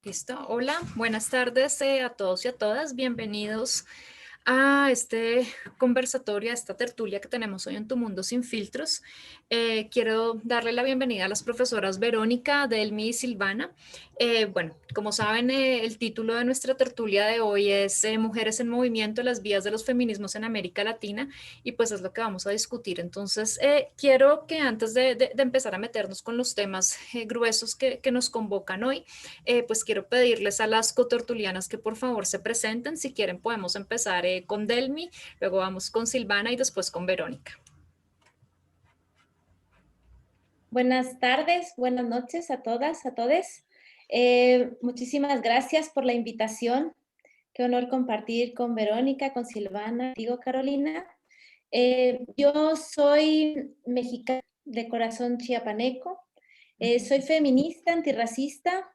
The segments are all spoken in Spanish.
Listo. Hola, buenas tardes a todos y a todas. Bienvenidos a este conversatorio, a esta tertulia que tenemos hoy en Tu Mundo Sin Filtros. Quiero darle la bienvenida a las profesoras Verónica, Delmi y Silvana. Bueno, como saben, el título de nuestra tertulia de hoy es Mujeres en Movimiento, las vías de los feminismos en América Latina, y pues es lo que vamos a discutir. Entonces, quiero que antes de empezar a meternos con los temas gruesos que nos convocan hoy, pues quiero pedirles a las cotertulianas que por favor se presenten. Si quieren podemos empezar con Delmi, luego vamos con Silvana y después con Verónica. Buenas tardes, buenas noches a todas, a todes. Muchísimas gracias por la invitación. Qué honor compartir con Verónica, con Silvana, contigo, Carolina. Yo soy mexicana de corazón chiapaneco. Soy feminista, antirracista,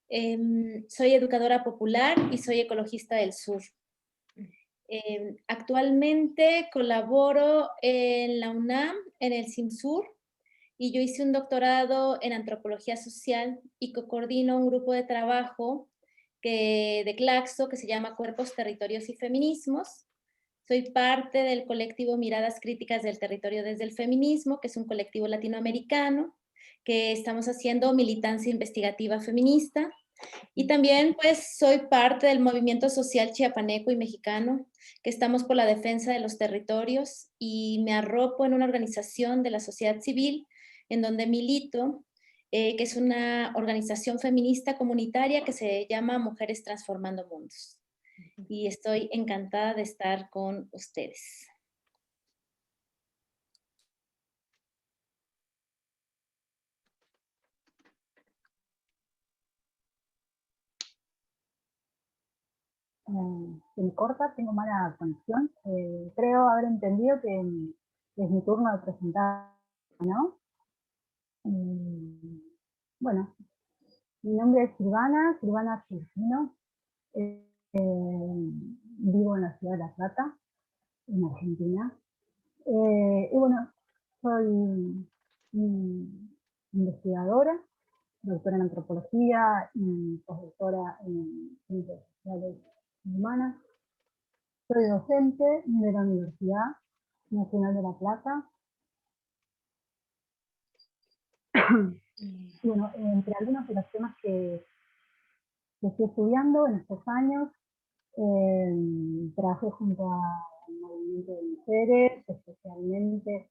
soy educadora popular y soy ecologista del sur. Actualmente colaboro en la UNAM, en el CIMSUR, y yo hice un doctorado en antropología social y coordino un grupo de trabajo de Claxo que se llama Cuerpos, Territorios y Feminismos. Soy parte del colectivo Miradas Críticas del Territorio desde el Feminismo, que es un colectivo latinoamericano, que estamos haciendo militancia investigativa feminista. Y también pues soy parte del movimiento social chiapaneco y mexicano, que estamos por la defensa de los territorios, y me arropo en una organización de la sociedad civil en donde milito, que es una organización feminista comunitaria que se llama Mujeres Transformando Mundos. Y estoy encantada de estar con ustedes. Se me corta, tengo mala conexión. Creo haber entendido que es mi turno de presentar, ¿no? Bueno, mi nombre es Silvana Circino. Vivo en la ciudad de La Plata, en Argentina. Y bueno, soy investigadora, doctora en antropología y postdoctora en ciencias sociales y humanas. Soy docente de la Universidad Nacional de La Plata. Y bueno, entre algunos de los temas que estoy estudiando en estos años, trabajé junto al movimiento de mujeres, especialmente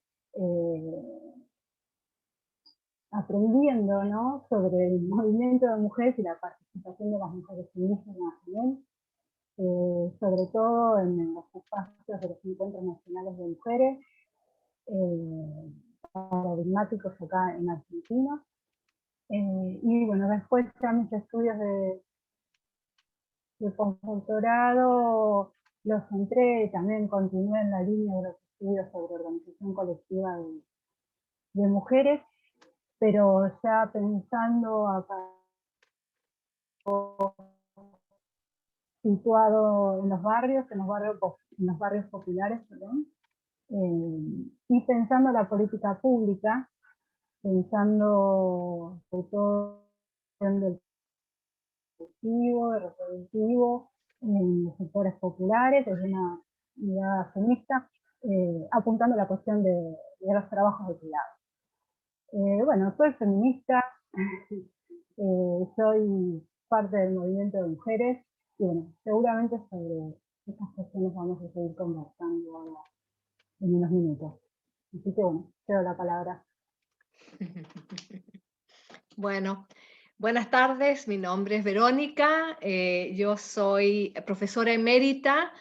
aprendiendo, ¿no?, sobre el movimiento de mujeres y la participación de las mujeres indígenas también, sobre todo en los espacios de los encuentros nacionales de mujeres, paradigmáticos acá en Argentina. Y bueno, después ya mis estudios de postdoctorado los centré, también continué en la línea de los estudios sobre organización colectiva de mujeres, pero ya pensando acá situado en los barrios populares, perdón, y pensando la política pública, pensando sobre todo en el reproductivo, en los sectores populares, desde una mirada feminista, apuntando a la cuestión de los trabajos de cuidado. Bueno, soy feminista, soy parte del movimiento de mujeres, y bueno, seguramente sobre estas cuestiones vamos a seguir conversando ahora en unos minutos. Así que bueno, cedo la palabra. Bueno, buenas tardes, mi nombre es Verónica, yo soy profesora emérita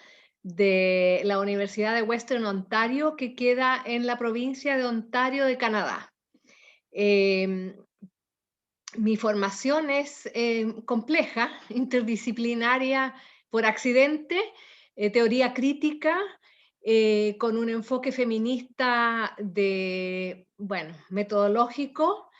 de la Universidad de Western Ontario, que queda en la provincia de Ontario de Canadá. Mi formación es compleja, interdisciplinaria por accidente, teoría crítica, con un enfoque feminista metodológico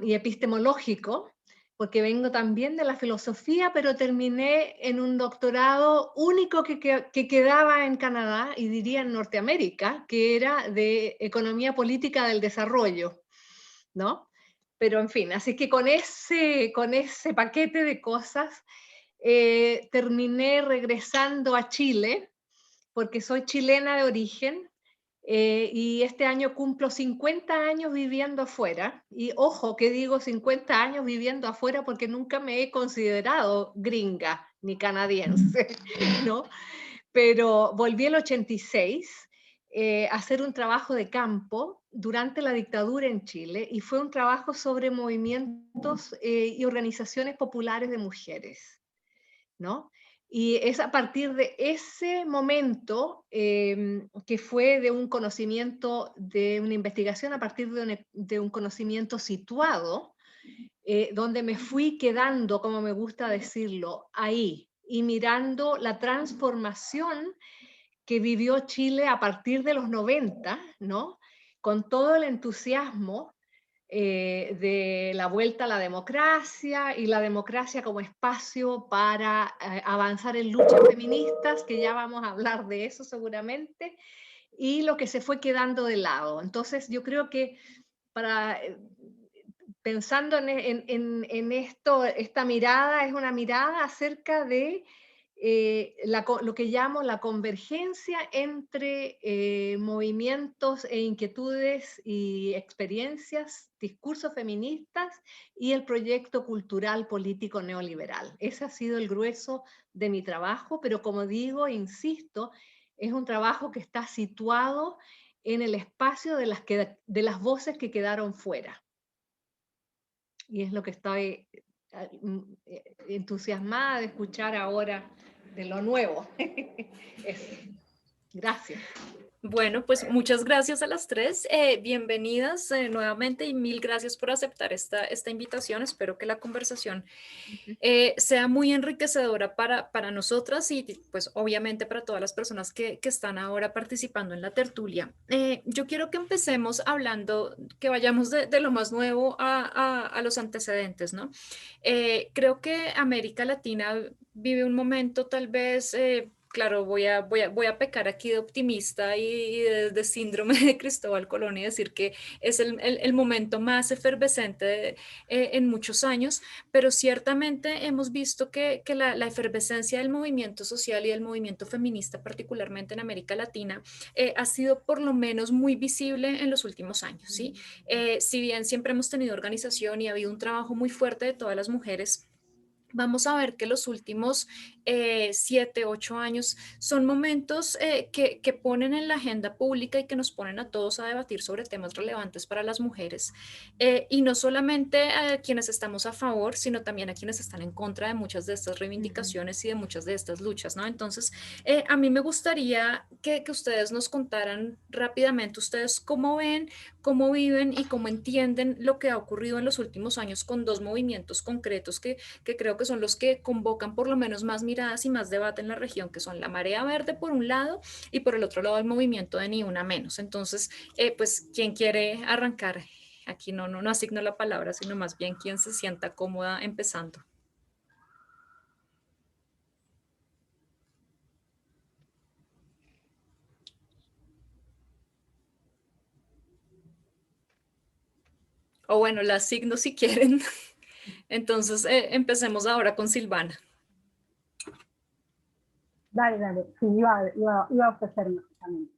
y epistemológico, porque vengo también de la filosofía, pero terminé en un doctorado único que quedaba en Canadá y diría en Norteamérica, que era de economía política del desarrollo, ¿no? pero en fin, así que con ese paquete de cosas terminé regresando a Chile, porque soy chilena de origen, y este año cumplo 50 años viviendo afuera, y ojo que digo 50 años viviendo afuera porque nunca me he considerado gringa ni canadiense, ¿no? Pero volví el 86 a hacer un trabajo de campo durante la dictadura en Chile, y fue un trabajo sobre movimientos y organizaciones populares de mujeres, ¿no? Y es a partir de ese momento que fue de un conocimiento, de una investigación a partir de un conocimiento situado, donde me fui quedando, como me gusta decirlo, ahí, y mirando la transformación que vivió Chile a partir de los 90, ¿no? Con todo el entusiasmo de la vuelta a la democracia, y la democracia como espacio para avanzar en luchas feministas, que ya vamos a hablar de eso seguramente, y lo que se fue quedando de lado. Entonces yo creo que para, pensando en esto, esta mirada es una mirada acerca de lo que llamo la convergencia entre movimientos e inquietudes y experiencias, discursos feministas y el proyecto cultural político neoliberal. Ese ha sido el grueso de mi trabajo, pero como digo, insisto, es un trabajo que está situado en el espacio de las voces que quedaron fuera. Y es lo que estoy entusiasmada de escuchar ahora de lo nuevo. Gracias. Bueno, pues muchas gracias a las tres. Bienvenidas nuevamente y mil gracias por aceptar esta invitación. Espero que la conversación sea muy enriquecedora para nosotras y pues obviamente para todas las personas que están ahora participando en la tertulia. Yo quiero que empecemos hablando, que vayamos de lo más nuevo a los antecedentes, ¿no? Creo que América Latina vive un momento tal vez... Claro, voy a pecar aquí de optimista y de síndrome de Cristóbal Colón y decir que es el momento más efervescente en muchos años, pero ciertamente hemos visto que la efervescencia del movimiento social y del movimiento feminista, particularmente en América Latina, ha sido por lo menos muy visible en los últimos años, ¿sí? Si bien siempre hemos tenido organización y ha habido un trabajo muy fuerte de todas las mujeres, vamos a ver que los últimos 7, 8 años son momentos que ponen en la agenda pública y que nos ponen a todos a debatir sobre temas relevantes para las mujeres. Y no solamente a quienes estamos a favor, sino también a quienes están en contra de muchas de estas reivindicaciones y de muchas de estas luchas, ¿no? Entonces, a mí me gustaría que ustedes nos contaran rápidamente, ustedes cómo ven, cómo viven y cómo entienden lo que ha ocurrido en los últimos años con dos movimientos concretos que creo que son los que convocan por lo menos más miradas y más debate en la región, que son la Marea Verde por un lado y por el otro lado el movimiento de Ni Una Menos. Entonces, pues, ¿quién quiere arrancar? Aquí no asigno la palabra, sino más bien quien se sienta cómoda empezando. O bueno, la asigno si quieren. Entonces, empecemos ahora con Silvana. Dale, dale. Sí, iba a ofrecerme justamente.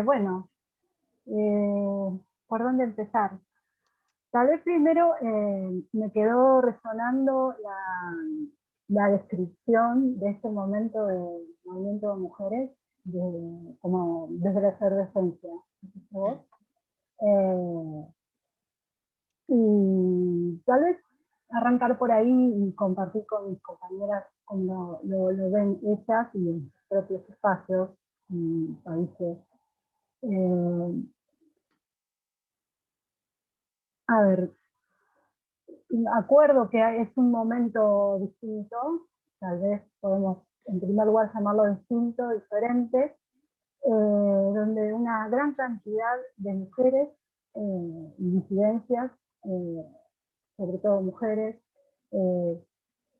Bueno, ¿por dónde empezar? Tal vez primero me quedó resonando la descripción de este momento del movimiento de mujeres, como desde la efervescencia. Y tal vez arrancar por ahí y compartir con mis compañeras cómo lo ven ellas y en sus propios espacios y países. A ver, acuerdo que es un momento distinto, tal vez podemos en primer lugar llamarlo distinto, diferente, donde una gran cantidad de mujeres y disidencias, sobre todo mujeres,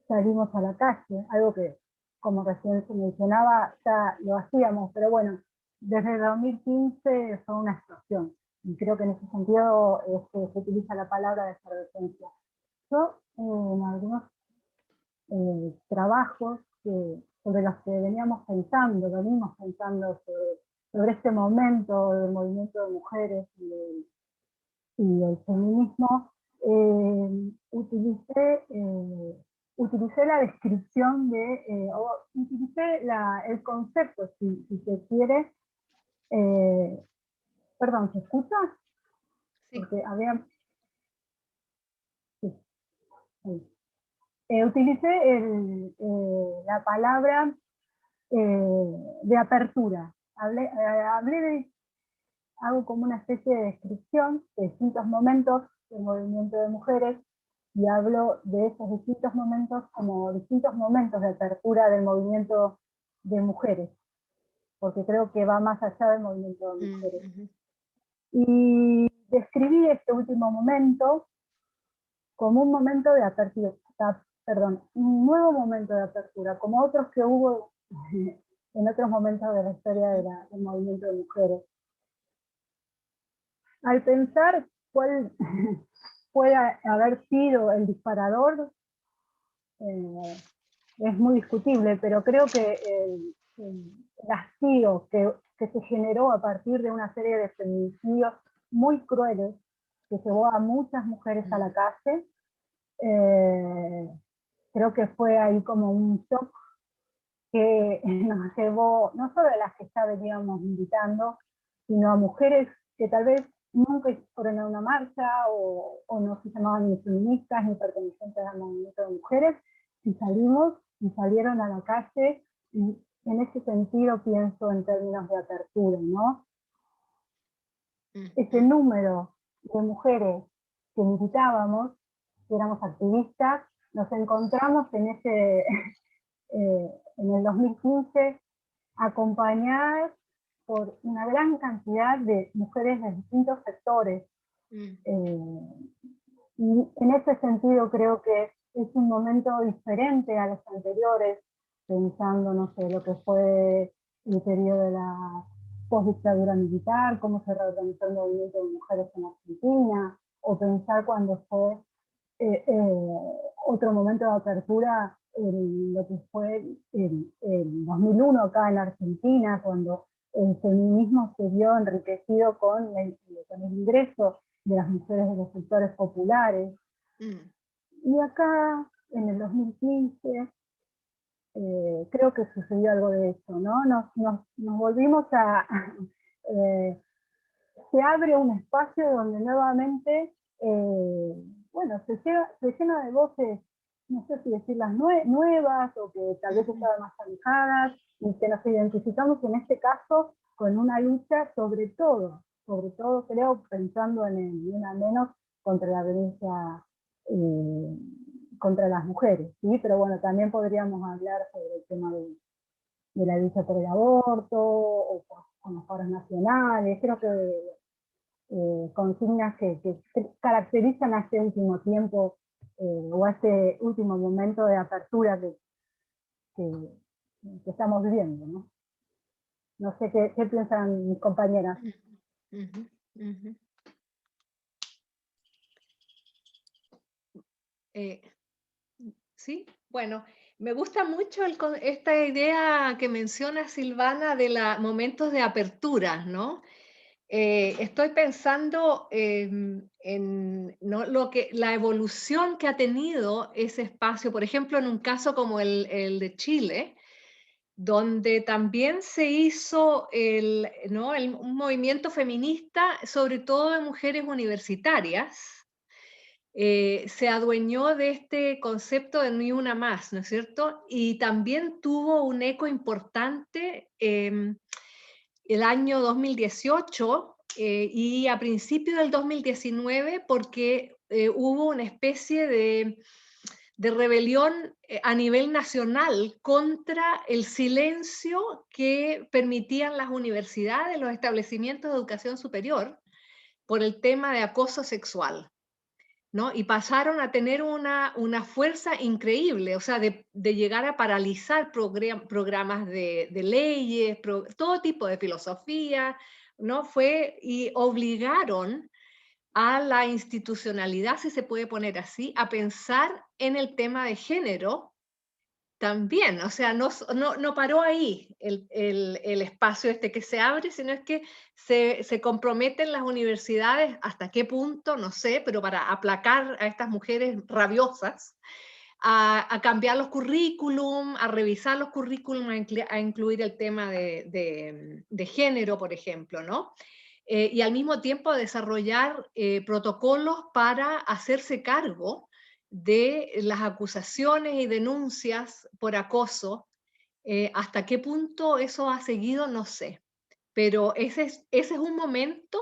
salimos a la calle, algo que, como recién se mencionaba, ya lo hacíamos, pero bueno, desde el 2015 fue una explosión. y creo que en ese sentido se utiliza la palabra de efervescencia. Yo en algunos trabajos sobre los que venimos pensando sobre este momento del movimiento de mujeres y el feminismo, utilicé la descripción utilicé el concepto, si se quiere. Perdón, ¿se escucha? Sí. Porque había... Sí, ahí. Utilicé la palabra de apertura. Hago como una especie de descripción de distintos momentos del movimiento de mujeres y hablo de esos distintos momentos como distintos momentos de apertura del movimiento de mujeres, porque creo que va más allá del movimiento de mujeres. Y describí este último momento como un momento de apertura, un nuevo momento de apertura, como otros que hubo en otros momentos de la historia del movimiento de mujeres. Al pensar cuál puede haber sido el disparador, es muy discutible, pero creo que el hastío que se generó a partir de una serie de feminicidios muy crueles, que llevó a muchas mujeres a la calle, creo que fue ahí como un shock que nos llevó, no solo a las que ya veníamos invitando, sino a mujeres que tal vez nunca fueron a una marcha o no se llamaban ni feministas ni pertenecientes al movimiento de mujeres, y salieron a la calle, y en ese sentido pienso en términos de apertura, ¿no? Ese número de mujeres que invitábamos, que éramos activistas, nos encontramos en el 2015 acompañadas por una gran cantidad de mujeres de distintos sectores. Y en ese sentido creo que es un momento diferente a los anteriores, pensando, no sé, lo que fue el periodo de la postdictadura militar, cómo se reorganizó el movimiento de mujeres en Argentina, o pensar cuando fue otro momento de apertura, lo que fue el 2001 acá en Argentina, cuando el feminismo se vio enriquecido con el ingreso de las mujeres de los sectores populares. Y acá, en el 2015, creo que sucedió algo de eso, ¿no? Nos volvimos se abre un espacio donde nuevamente, bueno, se llena de voces, no sé si decirlas nuevas, o que tal vez estaban más alejadas, y que nos identificamos en este caso con una lucha sobre todo creo, pensando en el Ni Una Menos, contra la violencia contra las mujeres, ¿sí? Pero bueno, también podríamos hablar sobre el tema de la lucha por el aborto, o con los paros nacionales. Creo que consignas que caracterizan a este último tiempo, o a este último momento de apertura que estamos viviendo, ¿no? No sé qué piensan mis compañeras. Sí, bueno, me gusta mucho esta idea que menciona Silvana de los momentos de apertura, ¿no? Estoy pensando en ¿no? La evolución que ha tenido ese espacio, por ejemplo, en un caso como el de Chile, donde también se hizo un movimiento feminista, sobre todo de mujeres universitarias. Se adueñó de este concepto de ni una más, ¿no es cierto? Y también tuvo un eco importante el año 2018 y a principios del 2019, porque hubo una especie de rebelión a nivel nacional contra el silencio que permitían las universidades, los establecimientos de educación superior, por el tema de acoso sexual. ¿no? Y pasaron a tener una fuerza increíble, o sea, de llegar a paralizar programas de leyes, todo tipo de filosofía, ¿no? Y obligaron a la institucionalidad, si se puede poner así, a pensar en el tema de género también. O sea, no paró ahí el espacio este que se abre, sino es que se comprometen las universidades, hasta qué punto, no sé, pero para aplacar a estas mujeres rabiosas, a cambiar los currículum, a revisar los currículum, a incluir el tema de género, por ejemplo, ¿no? Y al mismo tiempo desarrollar protocolos para hacerse cargo de las acusaciones y denuncias por acoso. Hasta qué punto eso ha seguido, no sé. Pero ese es un momento,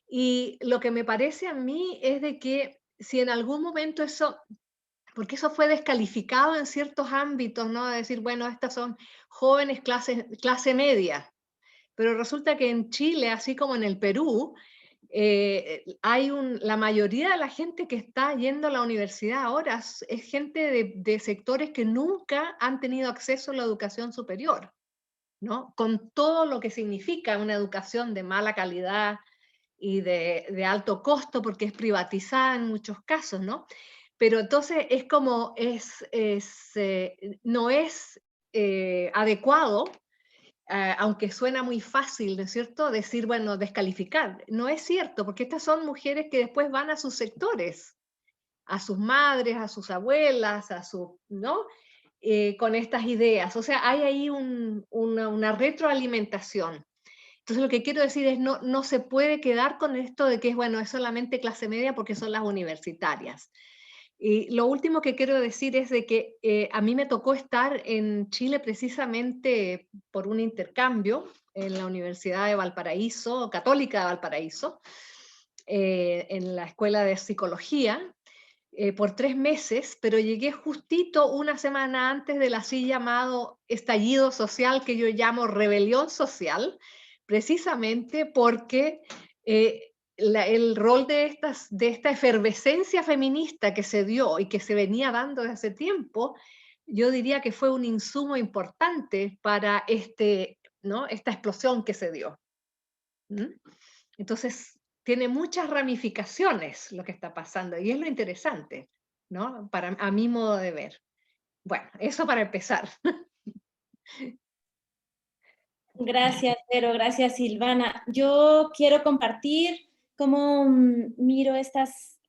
y lo que me parece a mí es de que si en algún momento eso, porque eso fue descalificado en ciertos ámbitos, ¿no? De decir, bueno, estas son jóvenes clase media, pero resulta que en Chile, así como en el Perú, la mayoría de la gente que está yendo a la universidad ahora es gente de sectores que nunca han tenido acceso a la educación superior, ¿no? Con todo lo que significa una educación de mala calidad y de alto costo, porque es privatizada en muchos casos, ¿no? Pero entonces es como, no es adecuado, aunque suena muy fácil, ¿no es cierto?, decir, bueno, descalificar. No es cierto, porque estas son mujeres que después van a sus sectores, a sus madres, a sus abuelas, ¿no? Con estas ideas. O sea, hay ahí una retroalimentación. Entonces lo que quiero decir es, no se puede quedar con esto de que es, bueno, es solamente clase media porque son las universitarias. Y lo último que quiero decir es de que a mí me tocó estar en Chile precisamente por un intercambio en la Universidad de Valparaíso, Católica de Valparaíso, en la Escuela de Psicología, por 3 meses, pero llegué justito una semana antes del así llamado estallido social, que yo llamo rebelión social, precisamente porque el rol de esta efervescencia feminista que se dio y que se venía dando desde hace tiempo, yo diría que fue un insumo importante para ¿no? esta explosión que se dio. ¿Mm? Entonces, tiene muchas ramificaciones lo que está pasando, y es lo interesante, ¿no? A mi modo de ver. Bueno, eso para empezar. Gracias, Vero, gracias, Silvana. Yo quiero compartir cómo miro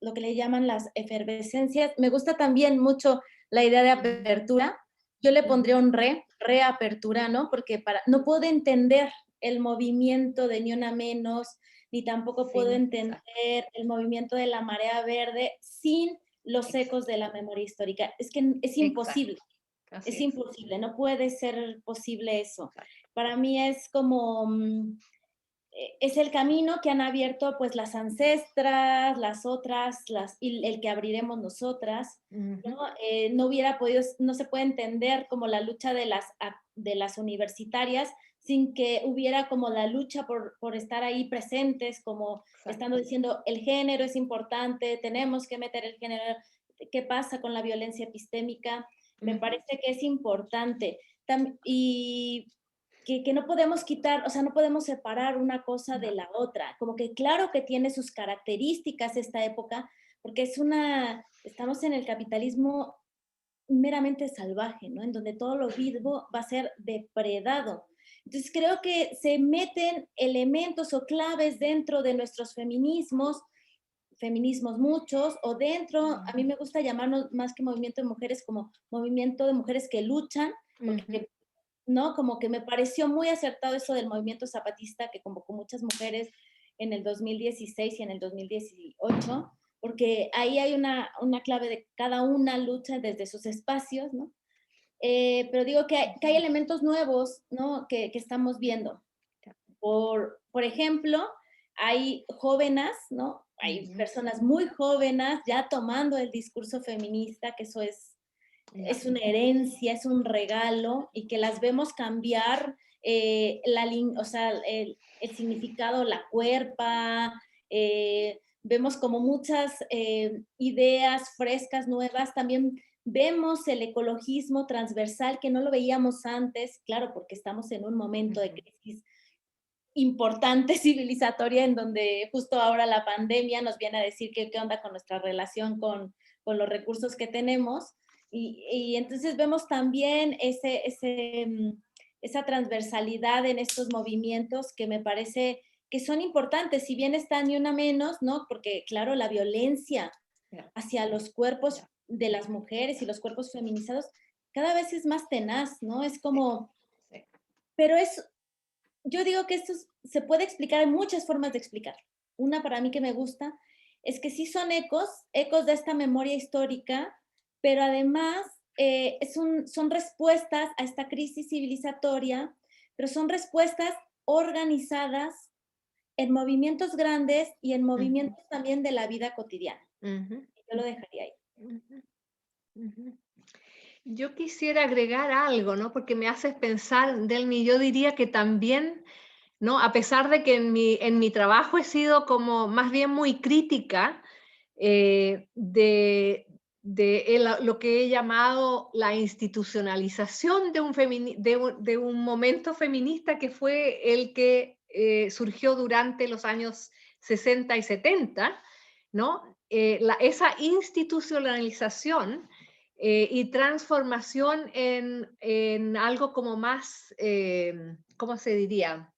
lo que le llaman las efervescencias. Me gusta también mucho la idea de apertura. Yo le pondría un reapertura, ¿no? Porque no puedo entender el movimiento de Ni Una Menos, ni tampoco puedo entender el movimiento de la marea verde sin los ecos de la memoria histórica. Es que es imposible. Es imposible, no puede ser posible eso. Para mí es como, es el camino que han abierto pues las ancestras, las otras, y el que abriremos nosotras, ¿no? No hubiera podido, no se puede entender como la lucha de las universitarias sin que hubiera como la lucha por estar ahí presentes, como estando diciendo el género es importante, tenemos que meter el género, ¿qué pasa con la violencia epistémica? Me parece que es importante. Y que no podemos quitar, o sea, no podemos separar una cosa de la otra. Como que claro que tiene sus características esta época, porque estamos en el capitalismo meramente salvaje, ¿no? En donde todo lo vivo va a ser depredado. Entonces creo que se meten elementos o claves dentro de nuestros feminismos muchos, o dentro, a mí me gusta llamarnos más que movimiento de mujeres como movimiento de mujeres que luchan, porque, ¿no? Como que me pareció muy acertado eso del movimiento zapatista que convocó muchas mujeres en el 2016 y en el 2018, porque ahí hay una clave de cada una lucha desde sus espacios, ¿no? Pero digo que hay elementos nuevos, ¿no? Que estamos viendo. Por ejemplo, hay jóvenes, ¿no? Hay personas muy jóvenes ya tomando el discurso feminista, que eso es una herencia, es un regalo, y que las vemos cambiar o sea, el significado, la cuerpa, vemos como muchas ideas frescas, nuevas. También vemos el ecologismo transversal que no lo veíamos antes, claro, porque estamos en un momento de crisis importante civilizatoria en donde justo ahora la pandemia nos viene a decir qué onda con nuestra relación con los recursos que tenemos. Y entonces vemos también esa transversalidad en estos movimientos que me parece que son importantes, si bien está ni una menos, ¿no? Porque claro, la violencia hacia los cuerpos de las mujeres y los cuerpos feminizados cada vez es más tenaz, ¿no? Es como, pero yo digo que esto se puede explicar, hay muchas formas de explicar. Una para mí que me gusta es que sí son ecos de esta memoria histórica, pero además son respuestas a esta crisis civilizatoria, pero son respuestas organizadas en movimientos grandes y en movimientos también de la vida cotidiana. Yo lo dejaría ahí. Yo quisiera agregar algo, ¿no? Porque me haces pensar, Delmi, yo diría que también, ¿no? A pesar de que en mi trabajo he sido como más bien muy crítica de lo que he llamado la institucionalización de un momento feminista que fue el que surgió durante los años 60 y 70, ¿no? Esa institucionalización y transformación en algo como más, ¿cómo se diría?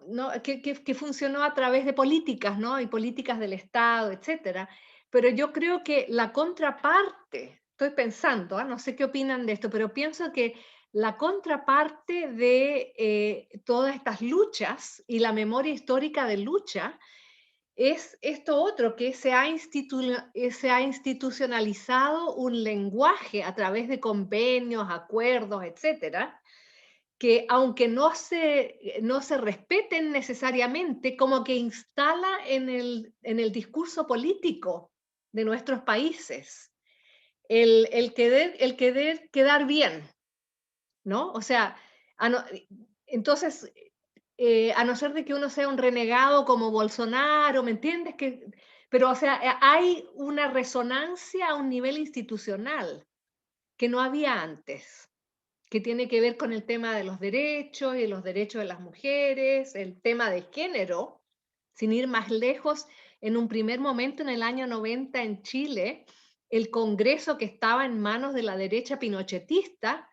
¿No? Que funcionó a través de políticas, ¿no? Y políticas del Estado, etcétera. Pero yo creo que la contraparte, estoy pensando, no sé qué opinan de esto, pero pienso que la contraparte de todas estas luchas y la memoria histórica de lucha es esto otro, que se ha institucionalizado un lenguaje a través de convenios, acuerdos, etcétera, que aunque no se respeten necesariamente, como que instala en el discurso político de nuestros países el querer quedar bien, ¿no? O sea, entonces, a no ser de que uno sea un renegado como Bolsonaro, ¿me entiendes? Pero, o sea, hay una resonancia a un nivel institucional que no había antes, que tiene que ver con el tema de los derechos y los derechos de las mujeres, el tema de género, sin ir más lejos. En un primer momento, en el año 90 en Chile, el Congreso, que estaba en manos de la derecha pinochetista,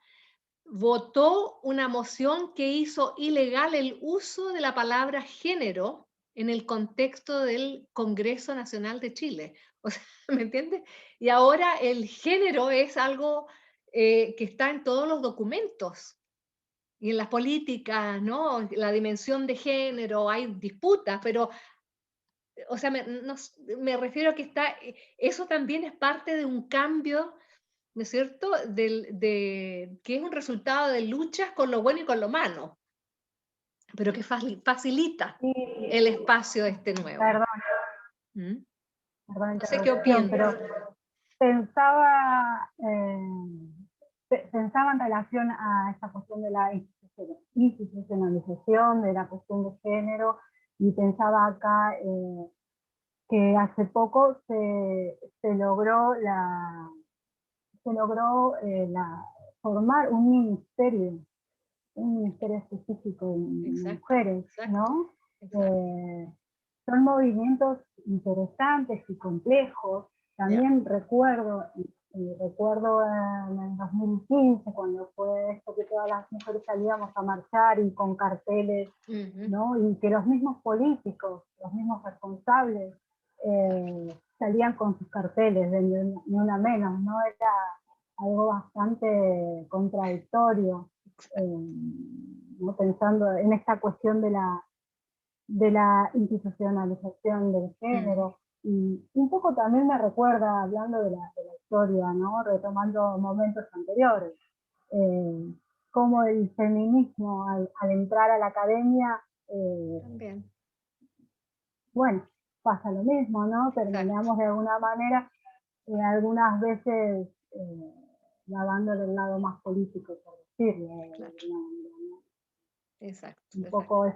votó una moción que hizo ilegal el uso de la palabra género en el contexto del Congreso Nacional de Chile. O sea, ¿me entiendes? Y ahora el género es algo que está en todos los documentos y en las políticas, ¿no? La dimensión de género, hay disputas, pero, o sea, me refiero a que eso también es parte de un cambio, ¿no es cierto?, que es un resultado de luchas con lo bueno y con lo malo, pero que facilita Sí, el espacio nuevo. perdón, ¿Mm? perdón No sé qué interrupción, opinas. pero pensaba, pensaba en relación a esta cuestión de la institucionalización, de la cuestión de género, y pensaba acá que hace poco se logró formar un ministerio específico de Exacto, mujeres, exacto, ¿no? exacto. Son movimientos interesantes y complejos. También recuerdo en el 2015, cuando fue esto que todas las mujeres salíamos a marchar y con carteles, ¿no? Y que los mismos políticos, los mismos responsables, salían con sus carteles de ni una menos, ¿no? Era algo bastante contradictorio, ¿no? Pensando en esta cuestión de la institucionalización del género. Y un poco también me recuerda, hablando de la historia, ¿no? Retomando momentos anteriores, cómo el feminismo al entrar a la academia, También. bueno, pasa lo mismo, ¿no? Terminamos de alguna manera, algunas veces lavándole el lado más político, por decirlo. Claro. De alguna manera, ¿no? Exacto. Un poco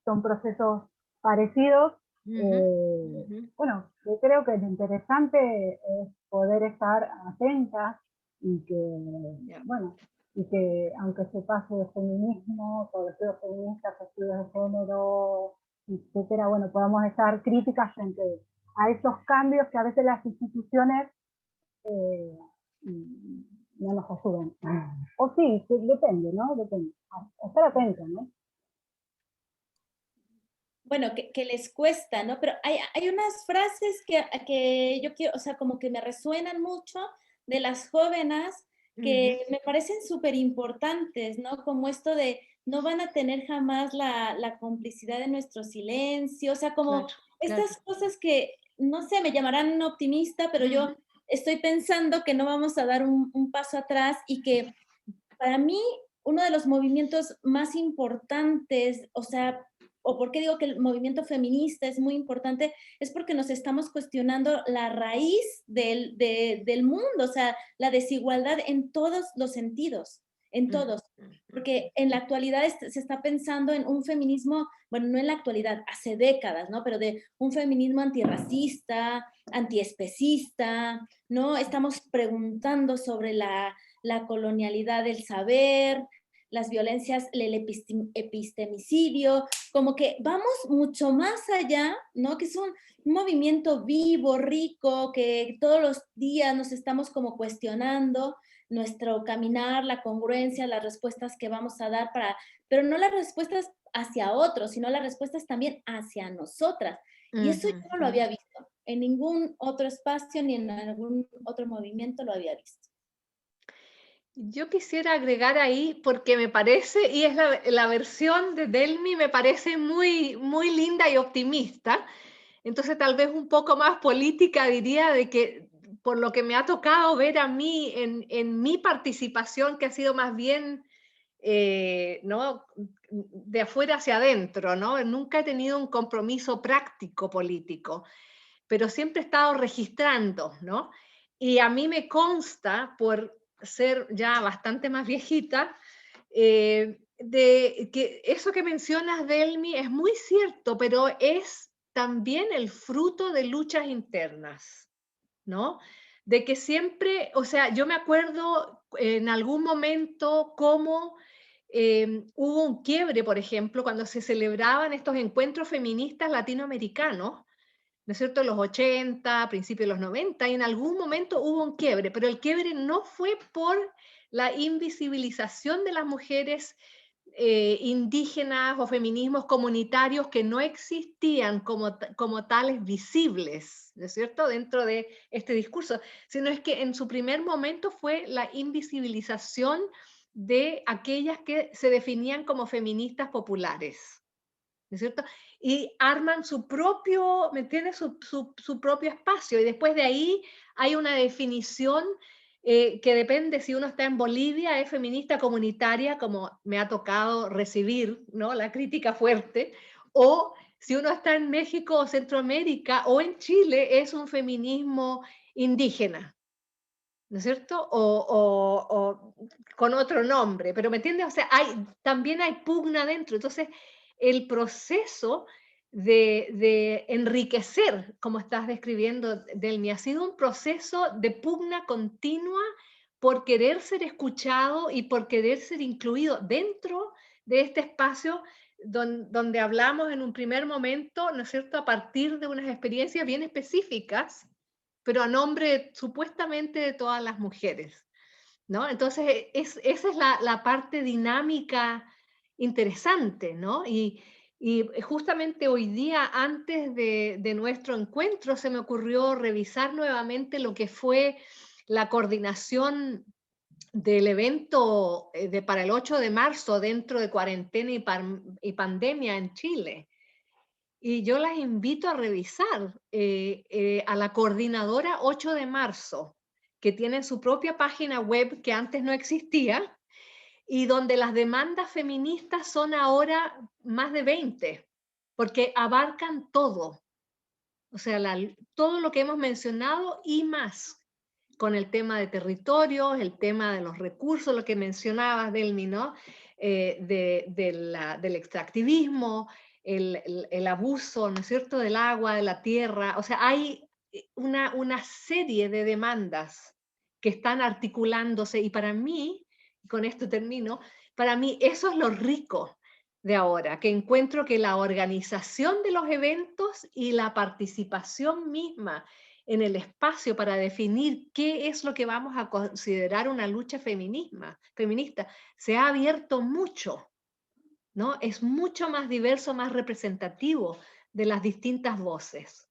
son procesos parecidos. Ujú. Bueno, yo creo que lo interesante es poder estar atentas y que, Ya. bueno, y que aunque se pase de feminismo, por estudios feministas, estudios de género, etcétera, bueno, podamos estar críticas frente a esos cambios que a veces las instituciones eh, no nos ayudan. O sí, depende, ¿no? Depende. Estar atento, ¿no? Bueno, que les cuesta, ¿no? Pero hay unas frases que yo quiero, o sea, como que me resuenan mucho de las jóvenes que me parecen súper importantes, ¿no? Como esto de no van a tener jamás la complicidad de nuestro silencio, o sea, como Claro, claro. estas cosas que, no sé, me llamarán optimista, pero yo estoy pensando que no vamos a dar un paso atrás y que para mí, uno de los movimientos más importantes, o sea, o por qué digo que el movimiento feminista es muy importante, es porque nos estamos cuestionando la raíz del mundo, o sea, la desigualdad en todos los sentidos, en todos. Porque en la actualidad se está pensando en un feminismo, bueno, no en la actualidad, hace décadas, ¿no? Pero de un feminismo antirracista, antiespecista, ¿no? Estamos preguntando sobre la colonialidad del saber, las violencias, el epistemicidio, como que vamos mucho más allá, ¿no? Que es un movimiento vivo, rico, que todos los días nos estamos como cuestionando nuestro caminar, la congruencia, las respuestas que vamos a dar para, pero no las respuestas hacia otros, sino las respuestas también hacia nosotras. Y eso yo no lo había visto en ningún otro espacio ni en algún otro movimiento lo había visto. Yo quisiera agregar ahí, porque me parece, y es la versión de Delmi, me parece muy, muy linda y optimista. Entonces, tal vez un poco más política, diría, de que por lo que me ha tocado ver a mí en mi participación, que ha sido más bien, ¿no? De afuera hacia adentro, ¿no? Nunca he tenido un compromiso práctico político, pero siempre he estado registrando, ¿no? Y a mí me consta, por ser ya bastante más viejita, de que eso que mencionas, Delmi, es muy cierto, pero es también el fruto de luchas internas, ¿no? De que siempre, o sea, yo me acuerdo en algún momento cómo hubo un quiebre, por ejemplo, cuando se celebraban estos encuentros feministas latinoamericanos, ¿no es cierto?, los 80, principios de los 90, y en algún momento hubo un quiebre, pero el quiebre no fue por la invisibilización de las mujeres indígenas o feminismos comunitarios que no existían como tales visibles, ¿no es cierto?, dentro de este discurso, sino es que en su primer momento fue la invisibilización de aquellas que se definían como feministas populares, ¿no es cierto? Y arman su propio, ¿me entiendes? Su propio espacio. Y después de ahí hay una definición que depende si uno está en Bolivia, es feminista comunitaria, como me ha tocado recibir, ¿no? La crítica fuerte, o si uno está en México o Centroamérica o en Chile, es un feminismo indígena, ¿no es cierto? O con otro nombre, pero ¿me entiendes? O sea, también hay pugna dentro. Entonces, el proceso de enriquecer, como estás describiendo, Delmi, ha sido un proceso de pugna continua por querer ser escuchado y por querer ser incluido dentro de este espacio donde hablamos en un primer momento, ¿no es cierto?, a partir de unas experiencias bien específicas, pero a nombre supuestamente de todas las mujeres, ¿no? Entonces, esa es la parte dinámica interesante, ¿no? Y justamente hoy día, antes de nuestro encuentro, se me ocurrió revisar nuevamente lo que fue la coordinación del evento para el 8 de marzo dentro de cuarentena y pandemia en Chile. Y yo las invito a revisar a la coordinadora 8 de marzo, que tiene su propia página web que antes no existía y donde las demandas feministas son ahora más de 20, porque abarcan todo, o sea, todo lo que hemos mencionado y más, con el tema de territorios, el tema de los recursos, lo que mencionabas, Delmi, ¿no? Del extractivismo, el abuso, ¿no es cierto?, del agua, de la tierra. O sea, hay una serie de demandas que están articulándose, y para mí, con esto termino, para mí eso es lo rico de ahora, que encuentro que la organización de los eventos y la participación misma en el espacio para definir qué es lo que vamos a considerar una lucha feminista se ha abierto mucho, ¿no? Es mucho más diverso, más representativo de las distintas voces.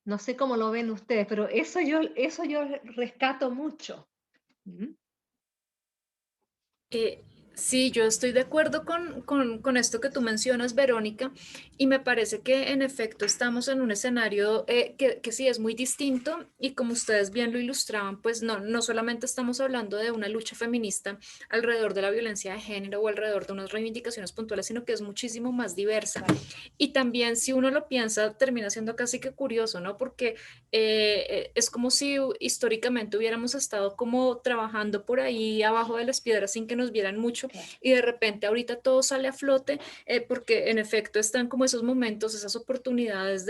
No sé cómo lo ven ustedes, pero eso yo rescato mucho. ¿Mm? Sí, yo estoy de acuerdo con esto que tú mencionas, Verónica, y me parece que en efecto estamos en un escenario que sí es muy distinto y como ustedes bien lo ilustraban, pues no solamente estamos hablando de una lucha feminista alrededor de la violencia de género o alrededor de unas reivindicaciones puntuales, sino que es muchísimo más diversa. Y también si uno lo piensa, termina siendo casi que curioso, ¿no? Porque es como si históricamente hubiéramos estado como trabajando por ahí abajo de las piedras sin que nos vieran mucho y de repente ahorita todo sale a flote porque en efecto están como esos momentos, esas oportunidades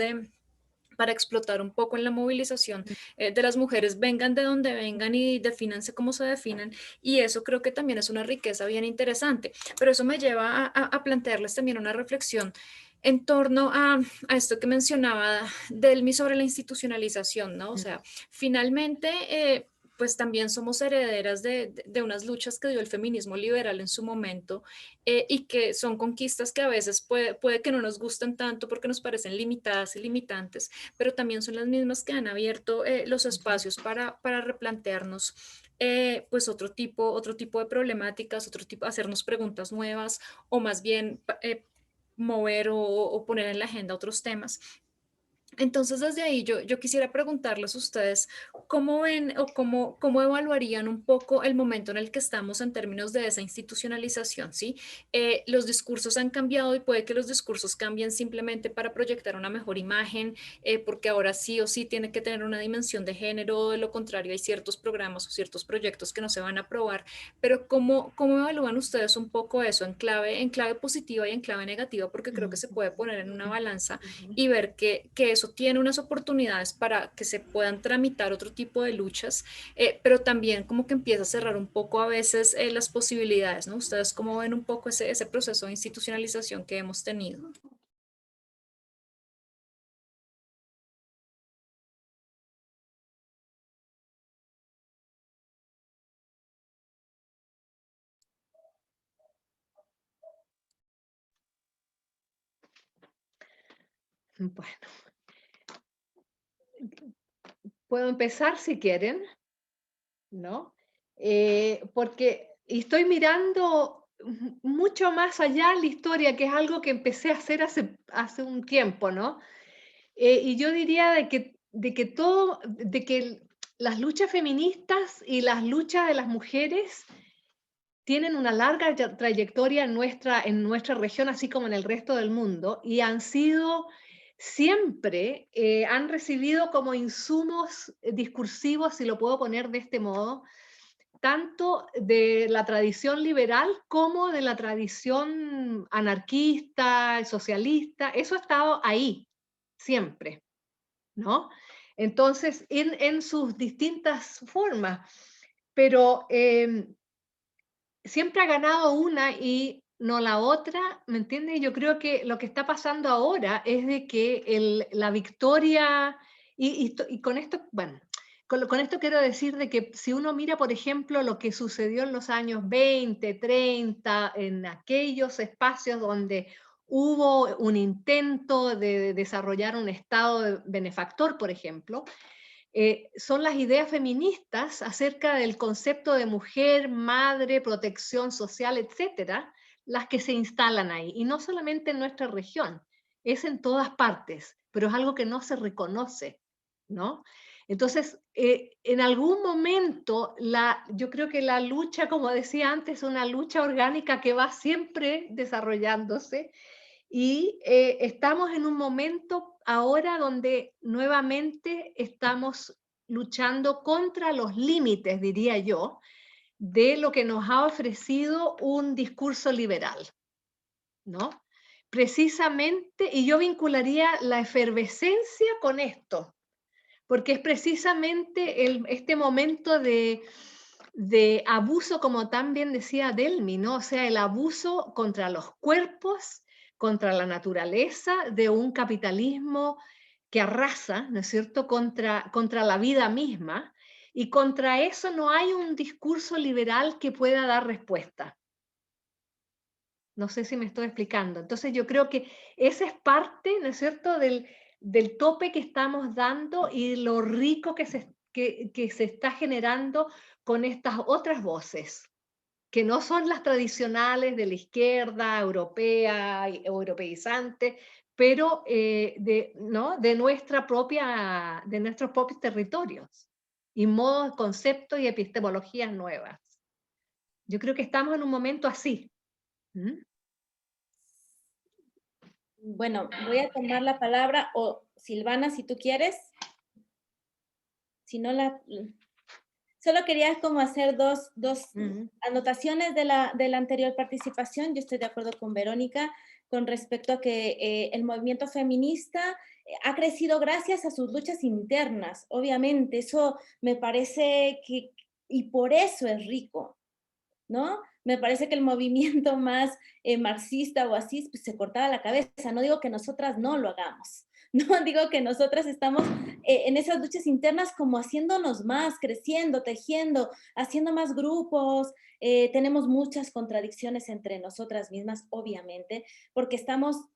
para explotar un poco en la movilización de las mujeres, vengan de donde vengan y defínanse como se definan, y eso creo que también es una riqueza bien interesante, pero eso me lleva a plantearles también una reflexión en torno a esto que mencionaba Delmi sobre la institucionalización, ¿no? O sea, finalmente, pues también somos herederas de unas luchas que dio el feminismo liberal en su momento y que son conquistas que a veces puede que no nos gusten tanto porque nos parecen limitadas y limitantes, pero también son las mismas que han abierto los espacios para replantearnos pues otro tipo de problemáticas, otro tipo, hacernos preguntas nuevas o más bien mover o poner en la agenda otros temas. Entonces, desde ahí yo quisiera preguntarles a ustedes cómo ven o cómo evaluarían un poco el momento en el que estamos en términos de esa institucionalización, ¿sí? Los discursos han cambiado y puede que los discursos cambien simplemente para proyectar una mejor imagen, porque ahora sí o sí tiene que tener una dimensión de género, de lo contrario hay ciertos programas o ciertos proyectos que no se van a aprobar, pero ¿cómo evalúan ustedes un poco eso en clave positiva y en clave negativa? Porque creo que se puede poner en una balanza y ver que eso tiene unas oportunidades para que se puedan tramitar otro tipo de luchas, pero también como que empieza a cerrar un poco a veces las posibilidades, ¿no? ¿Ustedes cómo ven un poco ese proceso de institucionalización que hemos tenido? Bueno, puedo empezar si quieren, ¿no? Porque estoy mirando mucho más allá la historia, que es algo que empecé a hacer hace un tiempo, ¿no? Y yo diría de que las luchas feministas y las luchas de las mujeres tienen una larga trayectoria en nuestra región, así como en el resto del mundo, y han sido siempre, han recibido como insumos discursivos, si lo puedo poner de este modo, tanto de la tradición liberal como de la tradición anarquista, socialista. Eso ha estado ahí, siempre, ¿no? Entonces, en sus distintas formas, pero siempre ha ganado una y no la otra, ¿me entiendes? Yo creo que lo que está pasando ahora es de que la victoria, y con esto, bueno, con esto quiero decir de que si uno mira, por ejemplo, lo que sucedió en los años 20, 30, en aquellos espacios donde hubo un intento de desarrollar un Estado benefactor, por ejemplo, son las ideas feministas acerca del concepto de mujer, madre, protección social, etcétera, las que se instalan ahí. Y no solamente en nuestra región, es en todas partes, pero es algo que no se reconoce, ¿no? Entonces, en algún momento, yo creo que la lucha, como decía antes, es una lucha orgánica que va siempre desarrollándose y estamos en un momento ahora donde nuevamente estamos luchando contra los límites, diría yo, de lo que nos ha ofrecido un discurso liberal, ¿no? precisamente, y yo vincularía la efervescencia con esto, porque es precisamente este momento de abuso, como tan bien decía Delmi, ¿no? O sea, el abuso contra los cuerpos, contra la naturaleza, de un capitalismo que arrasa, ¿no es cierto?, contra la vida misma, y contra eso no hay un discurso liberal que pueda dar respuesta. No sé si me estoy explicando. Entonces yo creo que esa es parte, ¿no es cierto?, del tope que estamos dando y lo rico que se está generando con estas otras voces, que no son las tradicionales de la izquierda europea, europeizante, pero ¿no?, de nuestros propios territorios, y modos, conceptos y epistemologías nuevas. Yo creo que estamos en un momento así. ¿Mm? Bueno, voy a tomar la palabra, o Silvana, si tú quieres. Si no solo quería como hacer dos anotaciones de la anterior participación. Yo estoy de acuerdo con Verónica con respecto a que el movimiento feminista ha crecido gracias a sus luchas internas. Obviamente, eso me parece que, y por eso es rico, ¿no? Me parece que el movimiento más marxista o así, pues se cortaba la cabeza. No digo que nosotras no lo hagamos, no digo que nosotras estamos en esas luchas internas como haciéndonos más, creciendo, tejiendo, haciendo más grupos. Tenemos muchas contradicciones entre nosotras mismas, obviamente, porque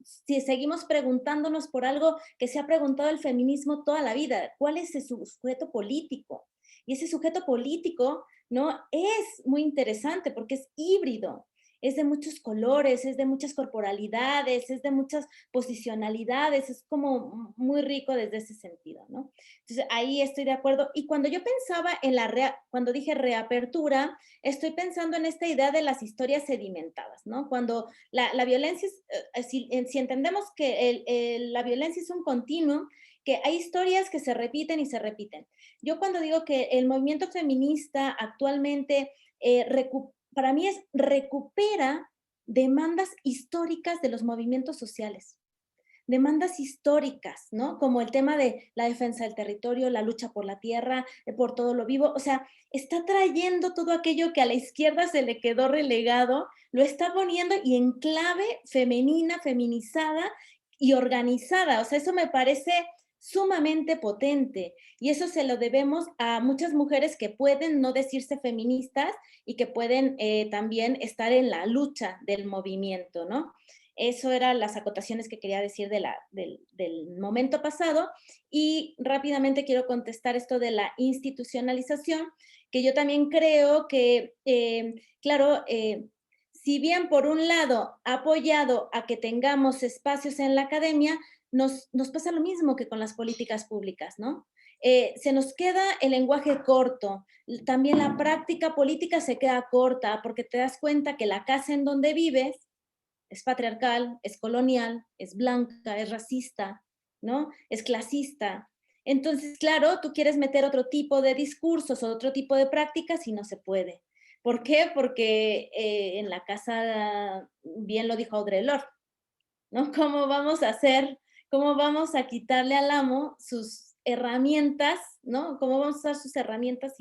si seguimos preguntándonos por algo que se ha preguntado el feminismo toda la vida, ¿cuál es su sujeto político? Y ese sujeto político, ¿no?, es muy interesante porque es híbrido, es de muchos colores, es de muchas corporalidades, es de muchas posicionalidades, es como muy rico desde ese sentido, ¿no? Entonces, ahí estoy de acuerdo. Y cuando yo pensaba en cuando dije reapertura, estoy pensando en esta idea de las historias sedimentadas, ¿no? Cuando la violencia, si entendemos que la violencia es un continuum, que hay historias que se repiten y se repiten. Yo cuando digo que el movimiento feminista actualmente para mí recupera demandas históricas de los movimientos sociales, demandas históricas, ¿no? Como el tema de la defensa del territorio, la lucha por la tierra, por todo lo vivo. O sea, está trayendo todo aquello que a la izquierda se le quedó relegado, lo está poniendo y en clave femenina, feminizada y organizada. O sea, eso me parece sumamente potente, y eso se lo debemos a muchas mujeres que pueden no decirse feministas y que pueden también estar en la lucha del movimiento, ¿no? Eso eran las acotaciones que quería decir del momento pasado. Y rápidamente quiero contestar esto de la institucionalización, que yo también creo que, claro, si bien por un lado ha apoyado a que tengamos espacios en la academia, nos pasa lo mismo que con las políticas públicas, ¿no? Se nos queda el lenguaje corto, también la práctica política se queda corta, porque te das cuenta que la casa en donde vives es patriarcal, es colonial, es blanca, es racista, ¿no? Es clasista. Entonces, claro, tú quieres meter otro tipo de discursos o otro tipo de prácticas y no se puede. ¿Por qué? Porque en la casa, bien lo dijo Audre Lorde, ¿no? ¿Cómo vamos a hacer, cómo vamos a quitarle al amo sus herramientas, ¿no? ¿Cómo vamos a usar sus herramientas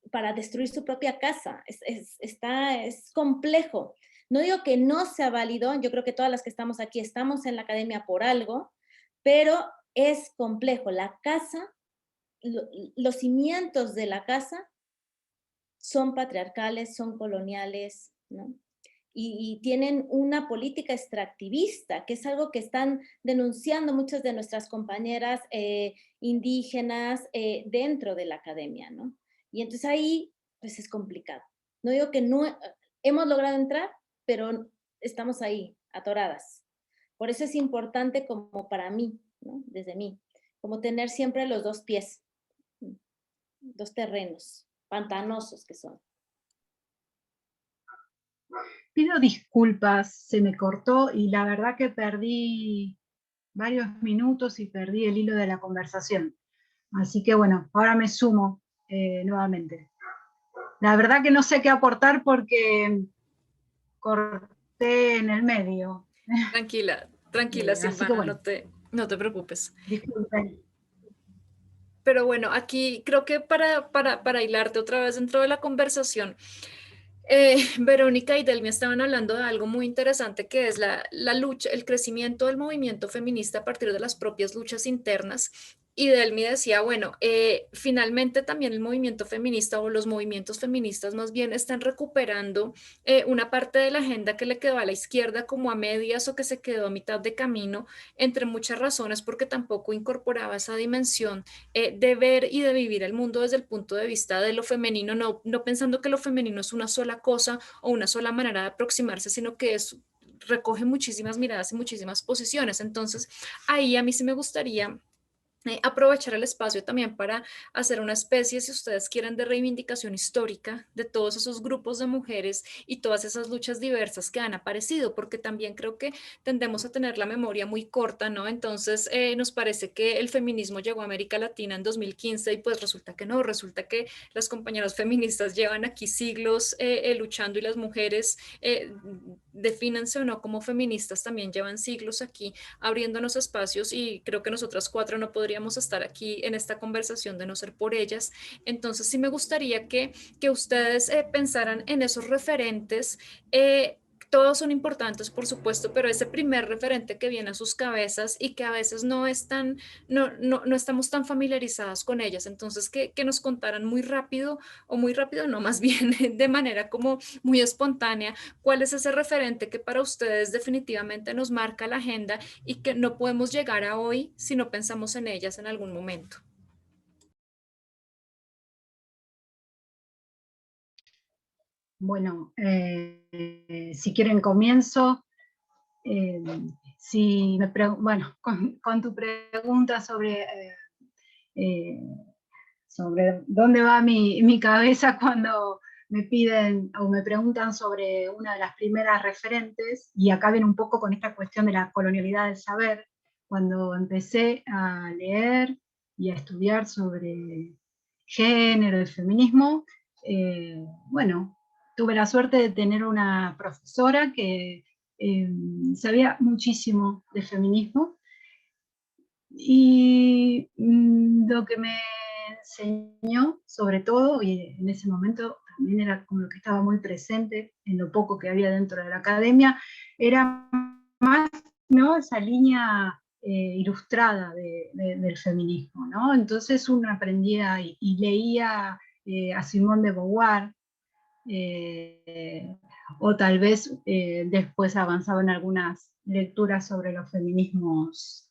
para destruir su propia casa? Es complejo. No digo que no sea válido, yo creo que todas las que estamos aquí estamos en la academia por algo, pero es complejo. La casa, los cimientos de la casa son patriarcales, son coloniales, ¿no? Y tienen una política extractivista, que es algo que están denunciando muchas de nuestras compañeras indígenas dentro de la academia, ¿no? Y entonces ahí, pues es complicado. No digo que no hemos logrado entrar, pero estamos ahí, atoradas. Por eso es importante como para mí, ¿no? Desde mí, como tener siempre los dos pies, dos terrenos pantanosos que son. Pido disculpas, se me cortó y la verdad que perdí varios minutos y perdí el hilo de la conversación. Así que bueno, ahora me sumo nuevamente. La verdad que no sé qué aportar porque corté en el medio. Tranquila, tranquila, Así que Silvana, bueno, no te preocupes. disculpen. Pero bueno, aquí creo que para hilarte otra vez dentro de la conversación, Verónica y Delmi estaban hablando de algo muy interesante que es la lucha, el crecimiento del movimiento feminista a partir de las propias luchas internas. Y Delmi decía, bueno, finalmente también el movimiento feminista o los movimientos feministas más bien están recuperando una parte de la agenda que le quedó a la izquierda como a medias o que se quedó a mitad de camino, entre muchas razones porque tampoco incorporaba esa dimensión de ver y de vivir el mundo desde el punto de vista de lo femenino, no pensando que lo femenino es una sola cosa o una sola manera de aproximarse, sino que recoge muchísimas miradas y muchísimas posiciones. Entonces, ahí a mí sí me gustaría aprovechar el espacio también para hacer una especie, si ustedes quieren, de reivindicación histórica de todos esos grupos de mujeres y todas esas luchas diversas que han aparecido, porque también creo que tendemos a tener la memoria muy corta, ¿no? Entonces nos parece que el feminismo llegó a América Latina en 2015 y pues resulta que no, resulta que las compañeras feministas llevan aquí siglos luchando y las mujeres, defínanse o no como feministas, también llevan siglos aquí abriéndonos espacios y creo que nosotras cuatro no podríamos estar aquí en esta conversación de no ser por ellas. Entonces sí me gustaría que ustedes pensaran en esos referentes. Todos son importantes, por supuesto, pero ese primer referente que viene a sus cabezas y que a veces no estamos tan familiarizadas con ellas. Entonces, que nos contaran muy rápido, o muy rápido, no, más bien de manera como muy espontánea, cuál es ese referente que para ustedes definitivamente nos marca la agenda y que no podemos llegar a hoy si no pensamos en ellas en algún momento. Bueno, si quieren comienzo. Si bueno, con tu pregunta eh, sobre dónde va mi cabeza cuando me piden o me preguntan sobre una de las primeras referentes, y acá viene un poco con esta cuestión de la colonialidad del saber, cuando empecé a leer y a estudiar sobre género y feminismo, bueno, tuve la suerte de tener una profesora que sabía muchísimo de feminismo, y lo que me enseñó, sobre todo, y en ese momento también era como lo que estaba muy presente en lo poco que había dentro de la academia, era más, ¿no?, esa línea ilustrada del feminismo, ¿no? Entonces uno aprendía y leía a Simone de Beauvoir, o tal vez después avanzaba en algunas lecturas sobre los feminismos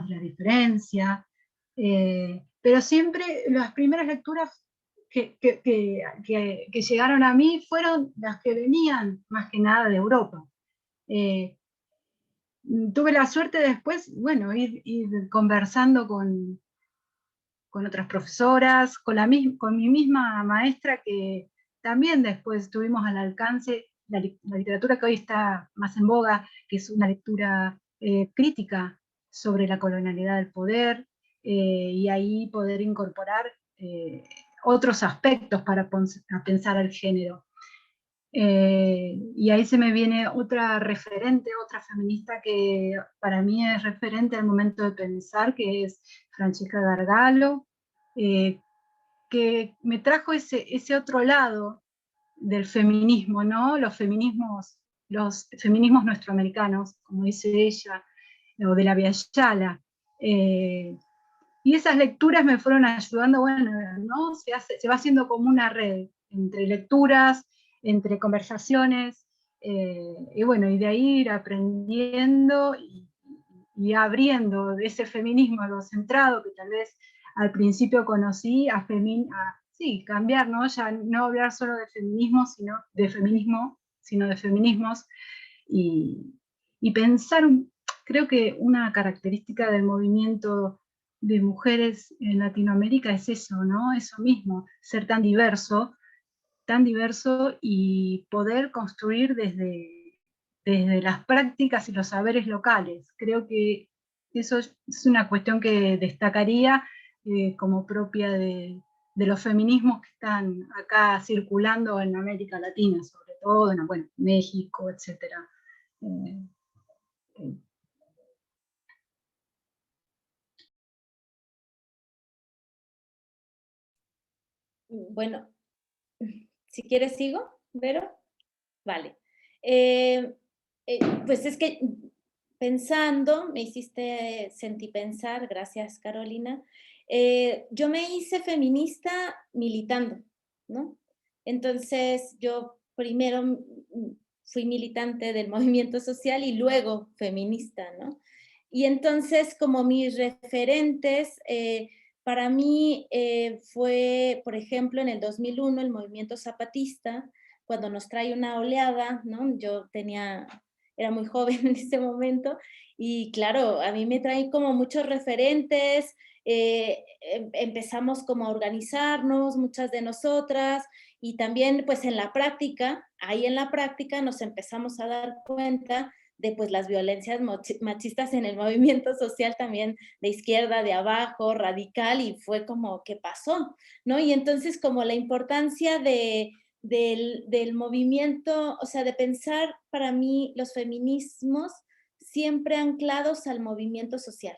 de la diferencia, pero siempre las primeras lecturas que llegaron a mí fueron las que venían más que nada de Europa. Eh, Tuve la suerte después, bueno, ir conversando con otras profesoras, con mi misma maestra, que también después tuvimos al alcance la literatura que hoy está más en boga, que es una lectura crítica sobre la colonialidad del poder, y ahí poder incorporar otros aspectos para pensar el género. Y ahí se me viene otra referente, otra feminista que para mí es referente al momento de pensar, que es Francesca Gargalo, que me trajo ese otro lado del feminismo, ¿no? Los feminismos nuestroamericanos, como dice ella, o de la Via Yala. Y esas lecturas me fueron ayudando, bueno, ¿no? Se va haciendo como una red entre lecturas, entre conversaciones, y bueno, y de ahí ir aprendiendo y abriendo de ese feminismo egocentrado que tal vez al principio conocí, sí, cambiar, ¿no? Ya no hablar solo de feminismo, sino de feminismos, y, y pensar, creo que una característica del movimiento de mujeres en Latinoamérica es eso, ¿no? Eso mismo, ser tan diverso y poder construir desde las prácticas y los saberes locales. Creo que eso es una cuestión que destacaría como propia de los feminismos que están acá circulando en América Latina, sobre todo, bueno, México, etc. Bueno, si quieres sigo, Vero. Vale. Pues es que pensando, me hiciste sentir pensar, gracias Carolina. Yo me hice feminista militando, ¿no? Entonces yo primero fui militante del movimiento social y luego feminista, ¿no? Y entonces como mis referentes, para mí fue, por ejemplo, en el 2001 el movimiento zapatista, cuando nos trae una oleada, ¿no? Yo era muy joven en ese momento, y claro, a mí me trae como muchos referentes, empezamos como a organizarnos, muchas de nosotras, y también pues en la práctica, ahí en la práctica nos empezamos a dar cuenta de pues las violencias machistas en el movimiento social también de izquierda, de abajo, radical, y fue como, ¿qué pasó? ¿No? Y entonces como la importancia del movimiento, o sea, de pensar para mí los feminismos siempre anclados al movimiento social.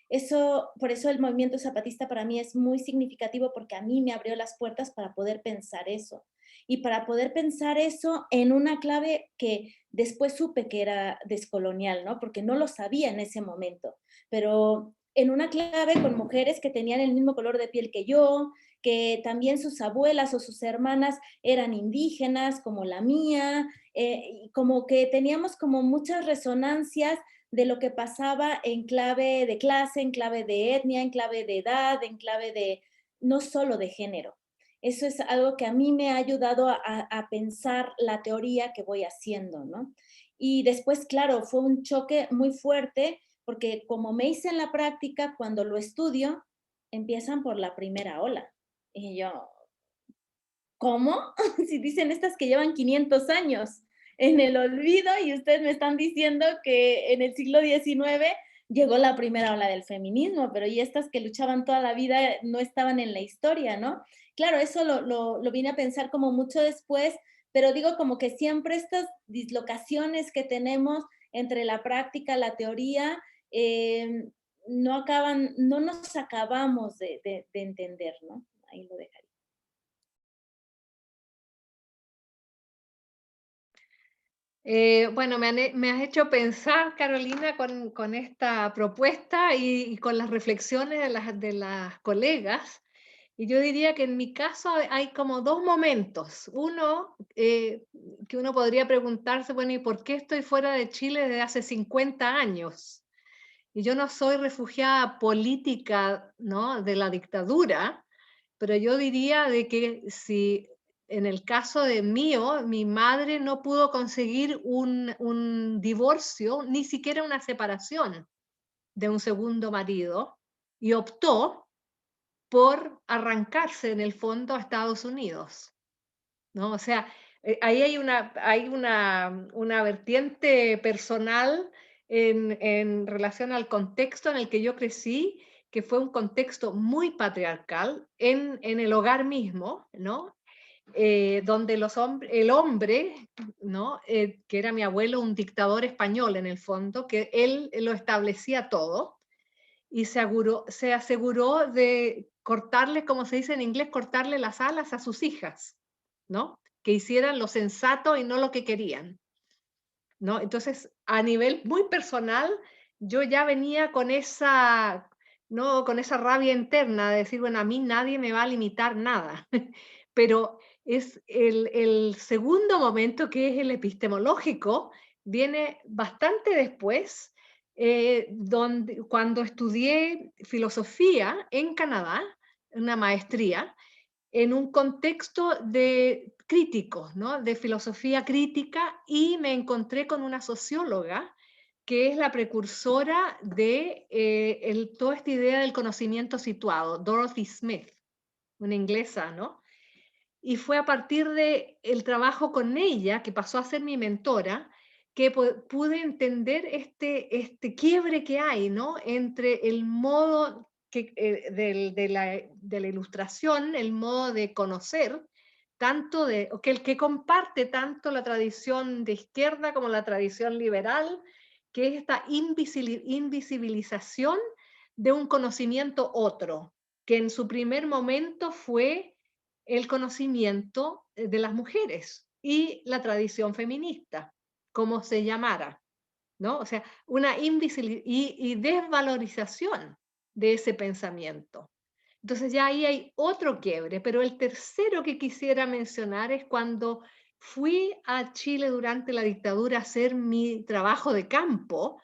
Eso, por eso el movimiento zapatista para mí es muy significativo porque a mí me abrió las puertas para poder pensar eso. Y para poder pensar eso en una clave que después supe que era descolonial, ¿no? Porque no lo sabía en ese momento, pero en una clave con mujeres que tenían el mismo color de piel que yo, que también sus abuelas o sus hermanas eran indígenas como la mía, y como que teníamos como muchas resonancias de lo que pasaba en clave de clase, en clave de etnia, en clave de edad, en clave de no solo de género. Eso es algo que a mí me ha ayudado a pensar la teoría que voy haciendo, ¿no? Y después, claro, fue un choque muy fuerte porque como me hice en la práctica, cuando lo estudio, empiezan por la primera ola. Y yo, ¿cómo? Si dicen estas que llevan 500 años en el olvido y ustedes me están diciendo que en el siglo XIX llegó la primera ola del feminismo, pero y estas que luchaban toda la vida no estaban en la historia, ¿no? Claro, eso lo vine a pensar como mucho después, pero digo como que siempre estas dislocaciones que tenemos entre la práctica, la teoría, no nos acabamos de entender, ¿no? Ahí lo dejaría. Bueno, me has hecho pensar, Carolina, con esta propuesta y con las reflexiones de las colegas. Y yo diría que en mi caso hay como dos momentos. Uno, que uno podría preguntarse, bueno, ¿y por qué estoy fuera de Chile desde hace 50 años? Y yo no soy refugiada política, ¿no?, de la dictadura, pero yo diría de que si en el caso de mío, mi madre no pudo conseguir un divorcio, ni siquiera una separación de un segundo marido, y optó por arrancarse en el fondo a Estados Unidos, ¿no? O sea, ahí hay una vertiente personal en relación al contexto en el que yo crecí, que fue un contexto muy patriarcal en el hogar mismo, ¿no? Donde el hombre, ¿no? Que era mi abuelo, un dictador español en el fondo, que él lo establecía todo y se aseguró de cortarle, como se dice en inglés, cortarle las alas a sus hijas, ¿no? Que hicieran lo sensato y no lo que querían, ¿no? Entonces, a nivel muy personal, yo ya venía con esa, ¿no?, con esa rabia interna de decir, bueno, a mí nadie me va a limitar nada. Pero es el segundo momento, que es el epistemológico, viene bastante después, cuando estudié filosofía en Canadá, una maestría, en un contexto de críticos, ¿no?, de filosofía crítica, y me encontré con una socióloga que es la precursora de toda esta idea del conocimiento situado, Dorothy Smith, una inglesa, ¿no? Y fue a partir de el trabajo con ella, que pasó a ser mi mentora, que pude entender este quiebre que hay, ¿no?, entre el modo de la ilustración, el modo de conocer, tanto que comparte tanto la tradición de izquierda como la tradición liberal, que es esta invisibilización de un conocimiento otro, que en su primer momento fue el conocimiento de las mujeres y la tradición feminista, como se llamara, ¿no? O sea, una y desvalorización de ese pensamiento. Entonces ya ahí hay otro quiebre, pero el tercero que quisiera mencionar es cuando fui a Chile durante la dictadura a hacer mi trabajo de campo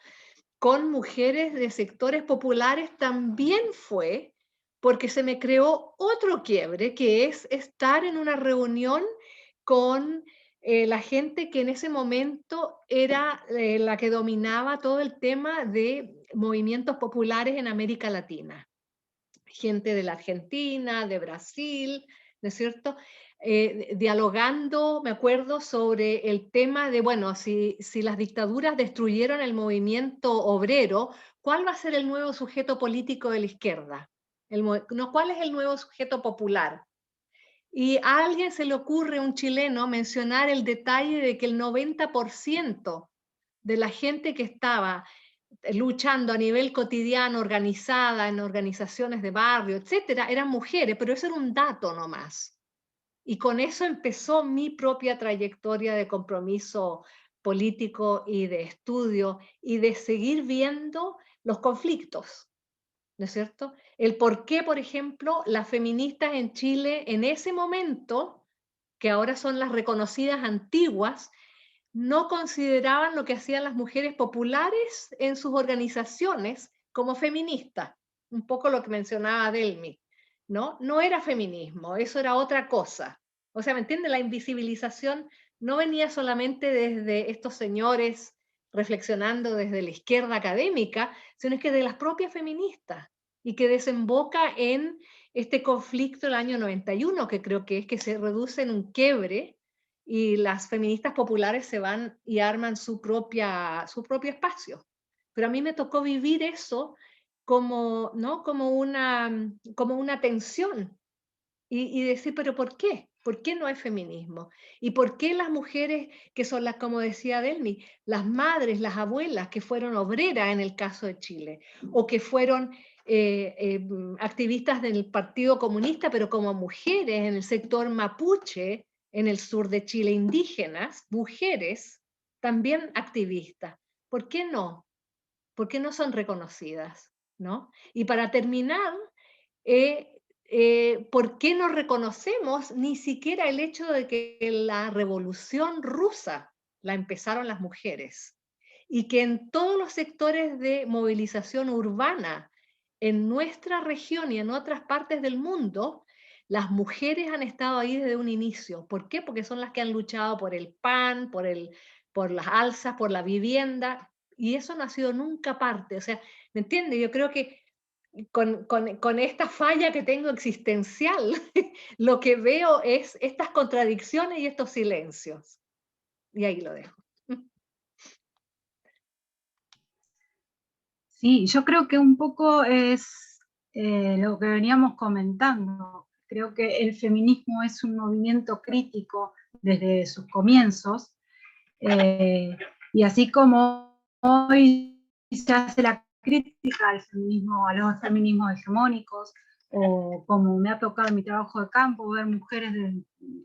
con mujeres de sectores populares, también fue porque se me creó otro quiebre, que es estar en una reunión con la gente que en ese momento era la que dominaba todo el tema de movimientos populares en América Latina. Gente de la Argentina, de Brasil, ¿no es cierto? Dialogando, me acuerdo, sobre el tema de, bueno, si las dictaduras destruyeron el movimiento obrero, ¿cuál va a ser el nuevo sujeto político de la izquierda? ¿Cuál es el nuevo sujeto popular? Y a alguien se le ocurre, un chileno, mencionar el detalle de que el 90% de la gente que estaba luchando a nivel cotidiano, organizada, en organizaciones de barrio, etcétera, eran mujeres, pero eso era un dato nomás. Y con eso empezó mi propia trayectoria de compromiso político y de estudio y de seguir viendo los conflictos, ¿no es cierto? El por qué, por ejemplo, las feministas en Chile en ese momento, que ahora son las reconocidas antiguas, no consideraban lo que hacían las mujeres populares en sus organizaciones como feministas. Un poco lo que mencionaba Delmi, ¿no? No era feminismo, eso era otra cosa. O sea, ¿me entiende? La invisibilización no venía solamente desde estos señores reflexionando desde la izquierda académica, sino que de las propias feministas, y que desemboca en este conflicto del año 91, que creo que es que se reduce en un quiebre, y las feministas populares se van y arman su propio espacio. Pero a mí me tocó vivir eso como, ¿no? como una tensión y decir, pero ¿por qué? ¿Por qué no hay feminismo? ¿Y por qué las mujeres que son las, como decía Delmi, las madres, las abuelas que fueron obreras en el caso de Chile, o que fueron activistas del Partido Comunista, pero como mujeres en el sector mapuche, en el sur de Chile, indígenas, mujeres, también activistas? ¿Por qué no? ¿Por qué no son reconocidas? ¿No? Y para terminar, ¿por qué no reconocemos ni siquiera el hecho de que la Revolución Rusa la empezaron las mujeres? Y que en todos los sectores de movilización urbana, en nuestra región y en otras partes del mundo, las mujeres han estado ahí desde un inicio. ¿Por qué? Porque son las que han luchado por el pan, por las alzas, por la vivienda, y eso no ha sido nunca parte. O sea, ¿me entiende? Yo creo que con esta falla que tengo existencial, lo que veo es estas contradicciones y estos silencios. Y ahí lo dejo. Sí, yo creo que un poco es lo que veníamos comentando. Creo que el feminismo es un movimiento crítico desde sus comienzos, y así como hoy se hace la crítica al feminismo, a los feminismos hegemónicos, o como me ha tocado en mi trabajo de campo ver mujeres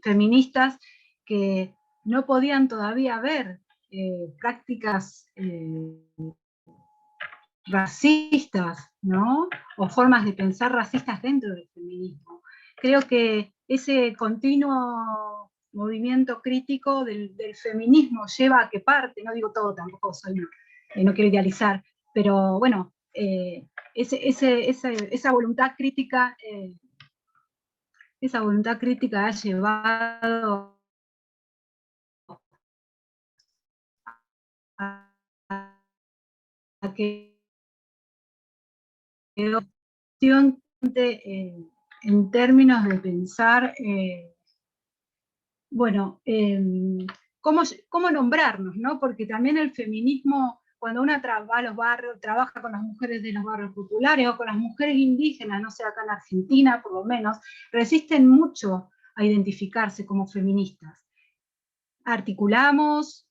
feministas que no podían todavía ver prácticas racistas, ¿no? O formas de pensar racistas dentro del feminismo. Creo que ese continuo movimiento crítico del feminismo lleva a que parte, no digo todo tampoco, no quiero idealizar, pero bueno, esa voluntad crítica ha llevado a que en términos de pensar, bueno, cómo nombrarnos, ¿no? Porque también el feminismo, cuando una va a los barrios, trabaja con las mujeres de los barrios populares o con las mujeres indígenas, no sé, acá en Argentina por lo menos, resisten mucho a identificarse como feministas. Articulamos,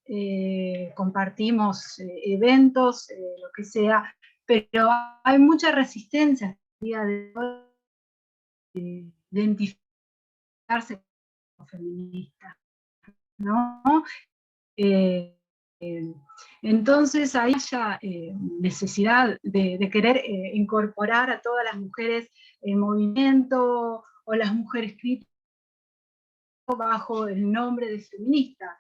compartimos eventos, lo que sea, pero hay mucha resistencia al día de hoy de identificarse como feminista, ¿no? Entonces hay ya necesidad de querer incorporar a todas las mujeres en movimiento o las mujeres críticas bajo el nombre de feminista.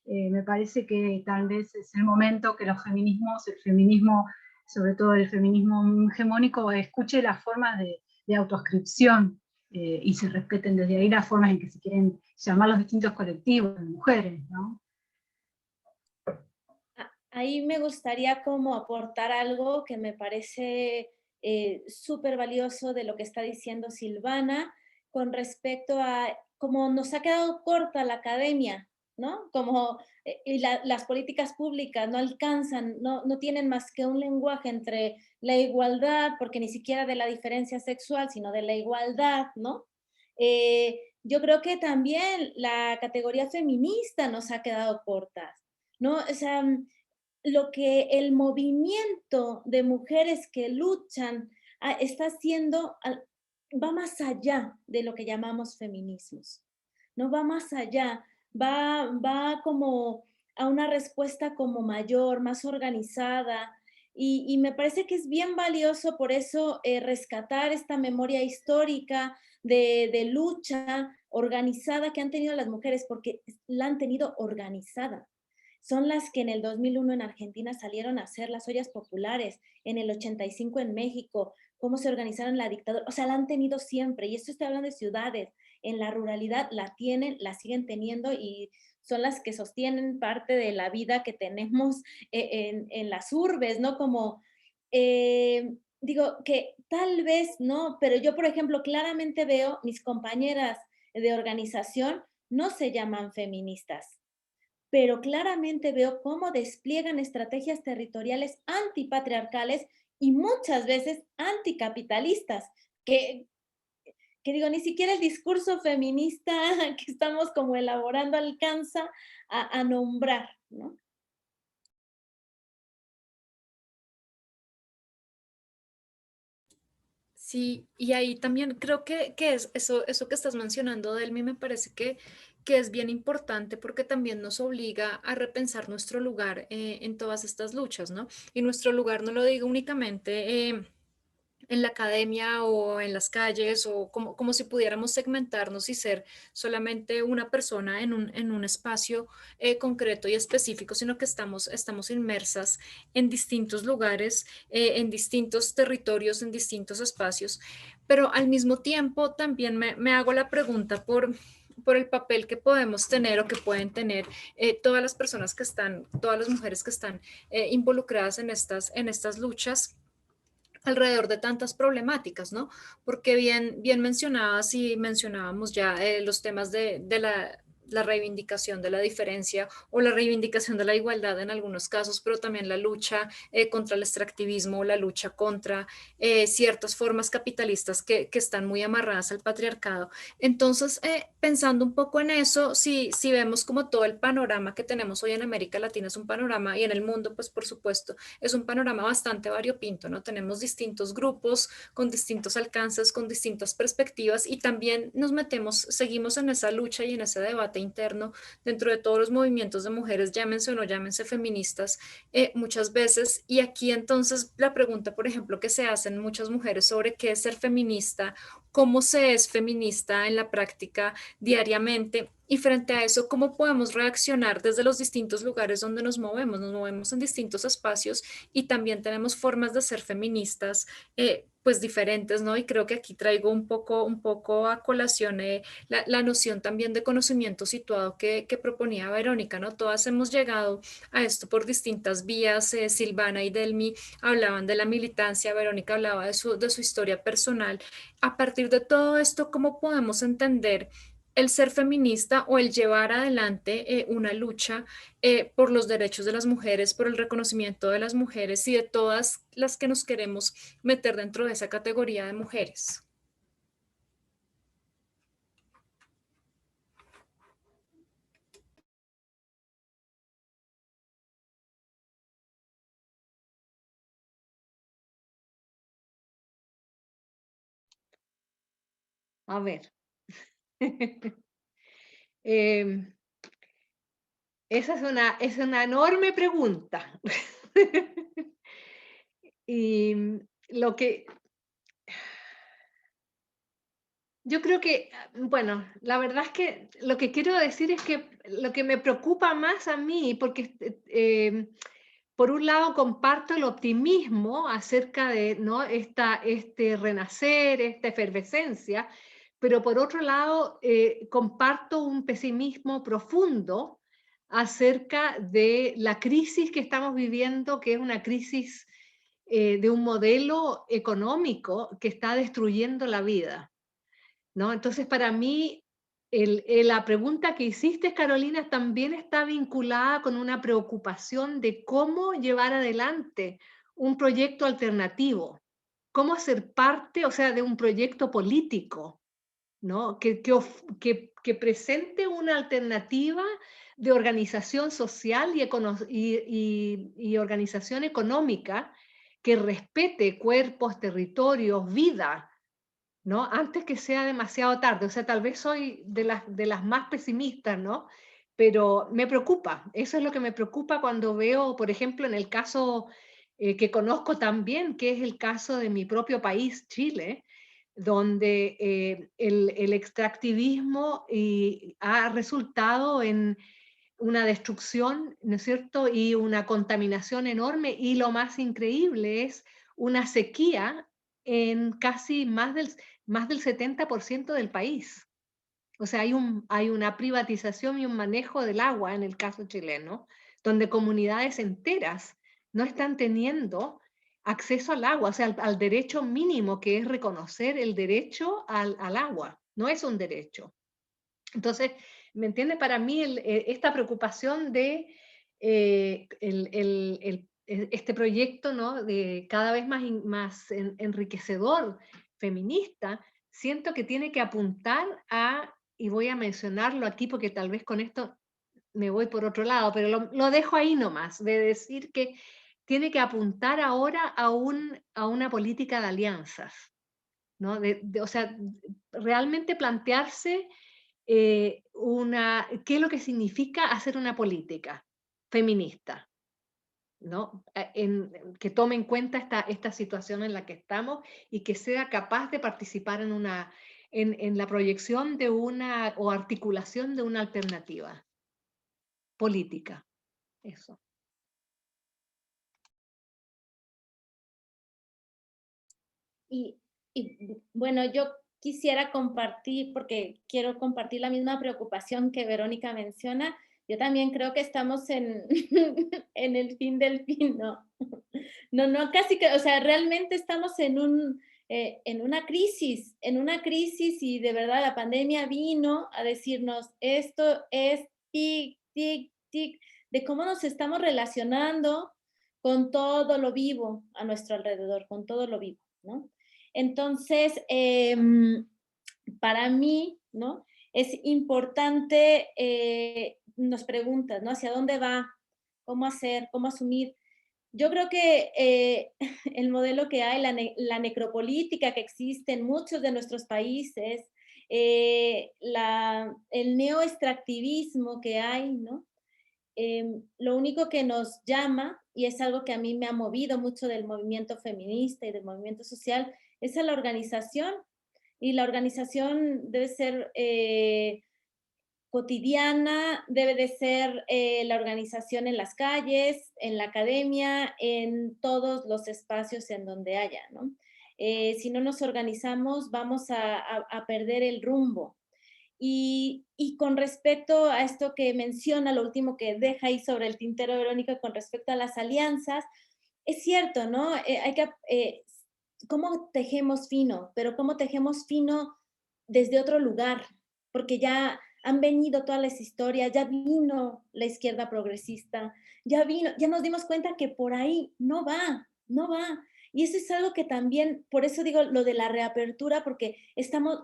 Me parece que tal vez es el momento que los feminismos, el feminismo, sobre todo el feminismo hegemónico, escuche las formas de autoascripción y se respeten desde ahí las formas en que se quieren llamar los distintos colectivos de mujeres, ¿no? Ahí me gustaría como aportar algo que me parece súper valioso de lo que está diciendo Silvana con respecto a cómo nos ha quedado corta la academia, ¿no? Como y las políticas públicas no alcanzan, no tienen más que un lenguaje entre la igualdad, porque ni siquiera de la diferencia sexual, sino de la igualdad, ¿no? Yo creo que también la categoría feminista nos ha quedado corta, ¿no? O sea, lo que el movimiento de mujeres que luchan está haciendo va más allá de lo que llamamos feminismos, no va más allá, va como a una respuesta como mayor, más organizada, y me parece que es bien valioso por eso rescatar esta memoria histórica de lucha organizada que han tenido las mujeres, porque la han tenido organizada. Son las que en el 2001 en Argentina salieron a hacer las ollas populares, en el 85 en México, cómo se organizaron la dictadura, o sea, la han tenido siempre, y esto estoy hablando de ciudades, en la ruralidad la tienen, la siguen teniendo, y son las que sostienen parte de la vida que tenemos en las urbes, ¿no? Como, digo, que tal vez, ¿no? Pero yo, por ejemplo, claramente veo mis compañeras de organización no se llaman feministas, pero claramente veo cómo despliegan estrategias territoriales antipatriarcales y muchas veces anticapitalistas, que digo, ni siquiera el discurso feminista que estamos como elaborando alcanza a nombrar, ¿no? Sí, y ahí también creo que es eso que estás mencionando, Delmi, me parece que es bien importante porque también nos obliga a repensar nuestro lugar en todas estas luchas, ¿no? Y nuestro lugar no lo digo únicamente en la academia o en las calles o como si pudiéramos segmentarnos y ser solamente una persona en un espacio concreto y específico, sino que estamos inmersas en distintos lugares, en distintos territorios, en distintos espacios, pero al mismo tiempo también me hago la pregunta por el papel que podemos tener o que pueden tener todas las personas que están, todas las mujeres que están involucradas en estas luchas alrededor de tantas problemáticas, ¿no? Porque bien mencionabas y mencionábamos ya los temas de la reivindicación de la diferencia o la reivindicación de la igualdad en algunos casos, pero también la lucha contra el extractivismo, la lucha contra ciertas formas capitalistas que están muy amarradas al patriarcado. Entonces, pensando un poco en eso, si vemos como todo el panorama que tenemos hoy en América Latina es un panorama y en el mundo, pues por supuesto, es un panorama bastante variopinto, ¿no? Tenemos distintos grupos con distintos alcances, con distintas perspectivas y también nos metemos, seguimos en esa lucha y en ese debate interno dentro de todos los movimientos de mujeres, llámense o no llámense feministas, muchas veces. Y aquí entonces la pregunta, por ejemplo, que se hacen muchas mujeres sobre qué es ser feminista, cómo se es feminista en la práctica diariamente. Y frente a eso, ¿cómo podemos reaccionar desde los distintos lugares donde nos movemos? Nos movemos en distintos espacios y también tenemos formas de ser feministas, pues diferentes, ¿no? Y creo que aquí traigo un poco a colación la noción también de conocimiento situado que proponía Verónica, ¿no? Todas hemos llegado a esto por distintas vías. Silvana y Delmi hablaban de la militancia, Verónica hablaba de su historia personal. A partir de todo esto, ¿cómo podemos entender el ser feminista o el llevar adelante una lucha por los derechos de las mujeres, por el reconocimiento de las mujeres y de todas las que nos queremos meter dentro de esa categoría de mujeres? A ver. Esa es una enorme pregunta. Y lo que yo creo que, bueno, la verdad es que lo que quiero decir es que lo que me preocupa más a mí, porque por un lado comparto el optimismo acerca de, ¿no?, este renacer, esta efervescencia, pero por otro lado comparto un pesimismo profundo acerca de la crisis que estamos viviendo, que es una crisis de un modelo económico que está destruyendo la vida, ¿no? Entonces, para mí, la pregunta que hiciste, Carolina, también está vinculada con una preocupación de cómo llevar adelante un proyecto alternativo, cómo ser parte, o sea, de un proyecto político, ¿no? Que presente una alternativa de organización social y organización económica que respete cuerpos, territorios, vida, ¿no? Antes que sea demasiado tarde. O sea, tal vez soy de las más pesimistas, ¿no? Pero me preocupa. Eso es lo que me preocupa cuando veo, por ejemplo, en el caso que conozco también, que es el caso de mi propio país, Chile, donde el extractivismo ha resultado en una destrucción, ¿no es cierto? Y una contaminación enorme. Y lo más increíble es una sequía en casi más del 70% del país. O sea, hay una privatización y un manejo del agua en el caso chileno, donde comunidades enteras no están teniendo acceso al agua, o sea, al derecho mínimo, que es reconocer el derecho al agua. No es un derecho. Entonces, ¿me entiendes? Para mí esta preocupación de este proyecto, ¿no?, de cada vez más enriquecedor, feminista, siento que tiene que apuntar a, y voy a mencionarlo aquí porque tal vez con esto me voy por otro lado, pero lo dejo ahí nomás, de decir que tiene que apuntar ahora a una política de alianzas, ¿no? O sea, realmente plantearse qué es lo que significa hacer una política feminista, ¿no? Que tome en cuenta esta situación en la que estamos y que sea capaz de participar en la proyección de o articulación de una alternativa política. Eso. Y bueno, yo quisiera compartir, porque quiero compartir la misma preocupación que Verónica menciona. Yo también creo que estamos en, en el fin del fin, ¿no? No, casi que, o sea, realmente estamos en una crisis, y de verdad la pandemia vino a decirnos, esto es tic, tic, tic, de cómo nos estamos relacionando con todo lo vivo a nuestro alrededor, con todo lo vivo, ¿no? Entonces, para mí, ¿no?, es importante, nos preguntas, ¿no?, ¿hacia dónde va? ¿Cómo hacer? ¿Cómo asumir? Yo creo que el modelo que hay, la necropolítica que existe en muchos de nuestros países, el neoextractivismo que hay, ¿no? Lo único que nos llama, y es algo que a mí me ha movido mucho del movimiento feminista y del movimiento social, es a la organización. Y la organización debe ser cotidiana, debe de ser la organización en las calles, en la academia, en todos los espacios en donde haya, ¿no? Si no nos organizamos, vamos a perder el rumbo. Y con respecto a esto que menciona, lo último que deja ahí sobre el tintero, Verónica, con respecto a las alianzas, es cierto, ¿no? ¿Cómo tejemos fino? Pero ¿cómo tejemos fino desde otro lugar? Porque ya han venido todas las historias, ya vino la izquierda progresista, ya nos dimos cuenta que por ahí no va, no va. Y eso es algo que también, por eso digo lo de la reapertura, porque estamos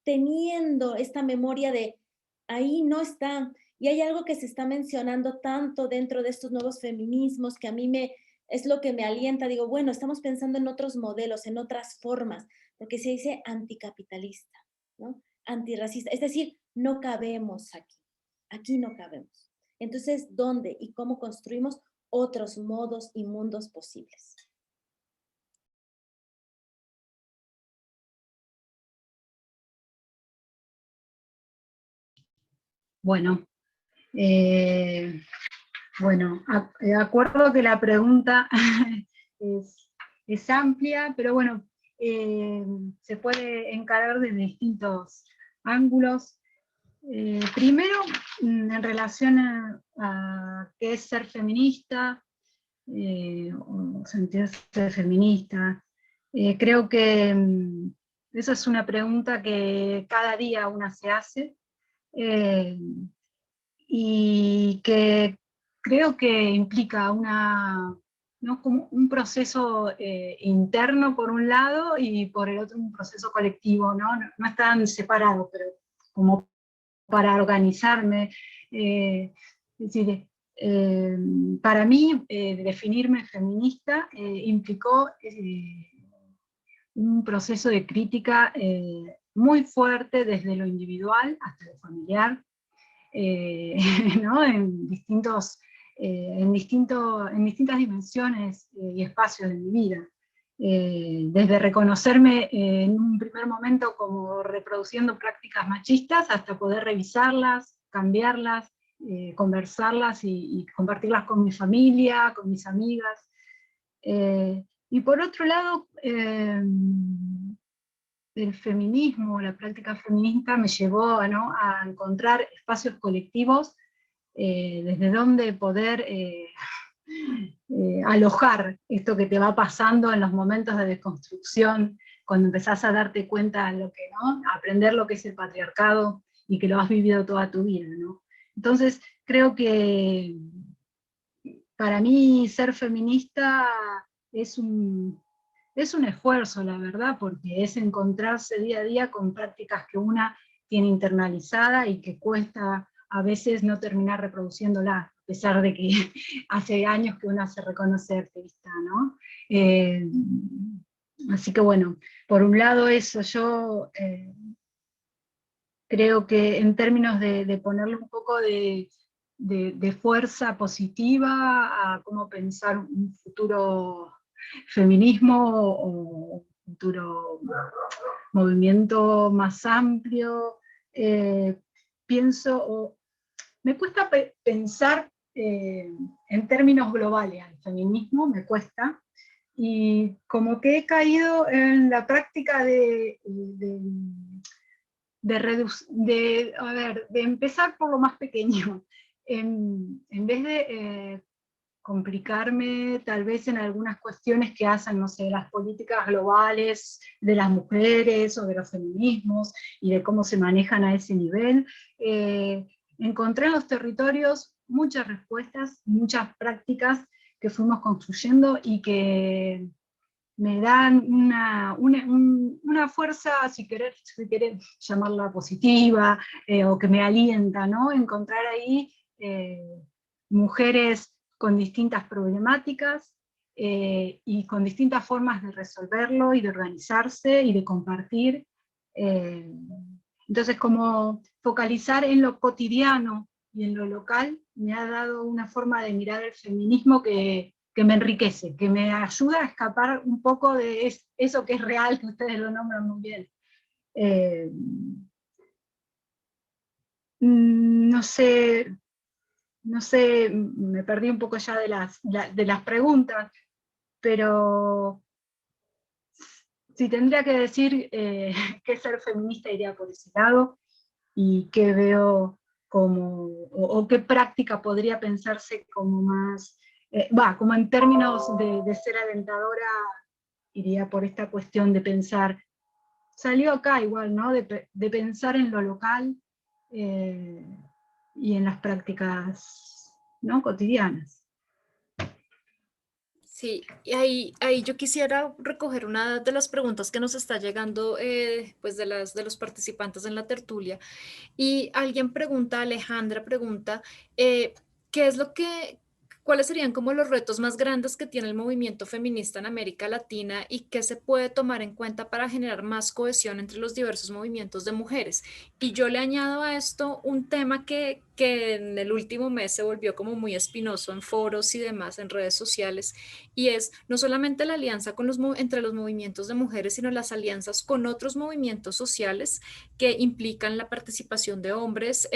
teniendo esta memoria de ahí no está. Y hay algo que se está mencionando tanto dentro de estos nuevos feminismos que a mí es lo que me alienta. Digo, bueno, estamos pensando en otros modelos, en otras formas, porque se dice anticapitalista, ¿no? Antirracista, es decir, no cabemos aquí no cabemos. Entonces, ¿dónde y cómo construimos otros modos y mundos posibles? Bueno, de acuerdo que la pregunta es amplia, pero bueno, se puede encarar desde distintos ángulos. Primero, en relación a qué es ser feminista, o sentirse feminista, creo que esa es una pregunta que cada día una se hace, y que creo que implica ¿no? como un proceso interno por un lado y por el otro un proceso colectivo, ¿no? No están separados, pero como para organizarme. Es decir, para mí, definirme feminista implicó un proceso de crítica muy fuerte desde lo individual hasta lo familiar, ¿no? en distintas dimensiones y espacios de mi vida. Desde reconocerme en un primer momento como reproduciendo prácticas machistas hasta poder revisarlas, cambiarlas, conversarlas y compartirlas con mi familia, con mis amigas. Y por otro lado, el feminismo, la práctica feminista me llevó, ¿no? a encontrar espacios colectivos desde donde poder alojar esto que te va pasando en los momentos de desconstrucción, cuando empezás a darte cuenta de lo que, ¿no? A aprender lo que es el patriarcado y que lo has vivido toda tu vida, ¿no? Entonces, creo que para mí ser feminista es un esfuerzo, la verdad, porque es encontrarse día a día con prácticas que una tiene internalizada y que cuesta a veces no terminar reproduciéndola, a pesar de que hace años que una se reconoce activista, ¿no? Así que bueno, por un lado eso, yo creo que en términos de ponerle un poco de fuerza positiva a cómo pensar un futuro feminismo o un futuro movimiento más amplio, me cuesta pensar en términos globales al feminismo, me cuesta, y como que he caído en la práctica de empezar por lo más pequeño, en vez de complicarme tal vez en algunas cuestiones que hacen, no sé, las políticas globales de las mujeres o de los feminismos y de cómo se manejan a ese nivel. Encontré en los territorios muchas respuestas, muchas prácticas que fuimos construyendo y que me dan una fuerza, si querés llamarla positiva, o que me alienta, ¿no? Encontrar ahí mujeres con distintas problemáticas y con distintas formas de resolverlo y de organizarse y de compartir. Entonces, como focalizar en lo cotidiano y en lo local me ha dado una forma de mirar el feminismo que me enriquece, que me ayuda a escapar un poco de eso que es real, que ustedes lo nombran muy bien. No sé, me perdí un poco ya de las preguntas, pero si tendría que decir qué ser feminista iría por ese lado, y qué veo como, o qué práctica podría pensarse como más, como en términos de ser alentadora, iría por esta cuestión de pensar, salió acá igual, ¿no? De pensar en lo local y en las prácticas, ¿no? cotidianas. Sí, y ahí yo quisiera recoger una de las preguntas que nos está llegando pues de los participantes en la tertulia. Y alguien pregunta, Alejandra pregunta, ¿qué es lo que ¿cuáles serían como los retos más grandes que tiene el movimiento feminista en América Latina y qué se puede tomar en cuenta para generar más cohesión entre los diversos movimientos de mujeres? Y yo le añado a esto un tema que en el último mes se volvió como muy espinoso en foros y demás, en redes sociales, y es no solamente la alianza con entre los movimientos de mujeres, sino las alianzas con otros movimientos sociales que implican la participación de hombres.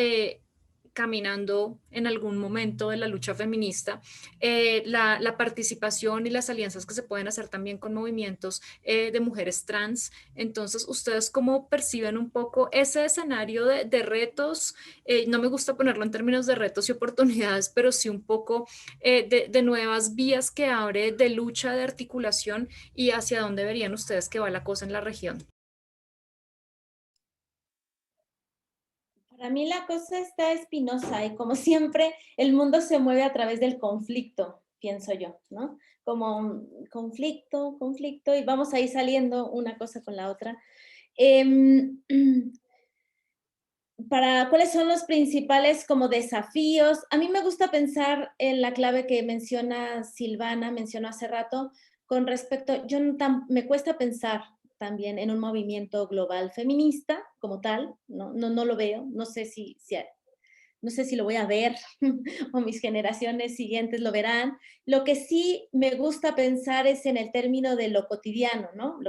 Caminando en algún momento de la lucha feminista, la participación y las alianzas que se pueden hacer también con movimientos de mujeres trans. Entonces, ¿ustedes cómo perciben un poco ese escenario de retos? No me gusta ponerlo en términos de retos y oportunidades, pero sí un poco de nuevas vías que abre de lucha, de articulación y hacia dónde verían ustedes que va la cosa en la región. Para mí la cosa está espinosa y como siempre el mundo se mueve a través del conflicto, pienso yo, ¿no? Como conflicto, conflicto y vamos a ir saliendo una cosa con la otra. ¿Cuáles son los principales como desafíos? A mí me gusta pensar en la clave que menciona Silvana, mencionó hace rato, con respecto, me cuesta pensar también en un movimiento global feminista como tal, no lo veo, no sé si lo voy a ver o mis generaciones siguientes lo verán. Lo que sí me gusta pensar es en el término de lo cotidiano, ¿no?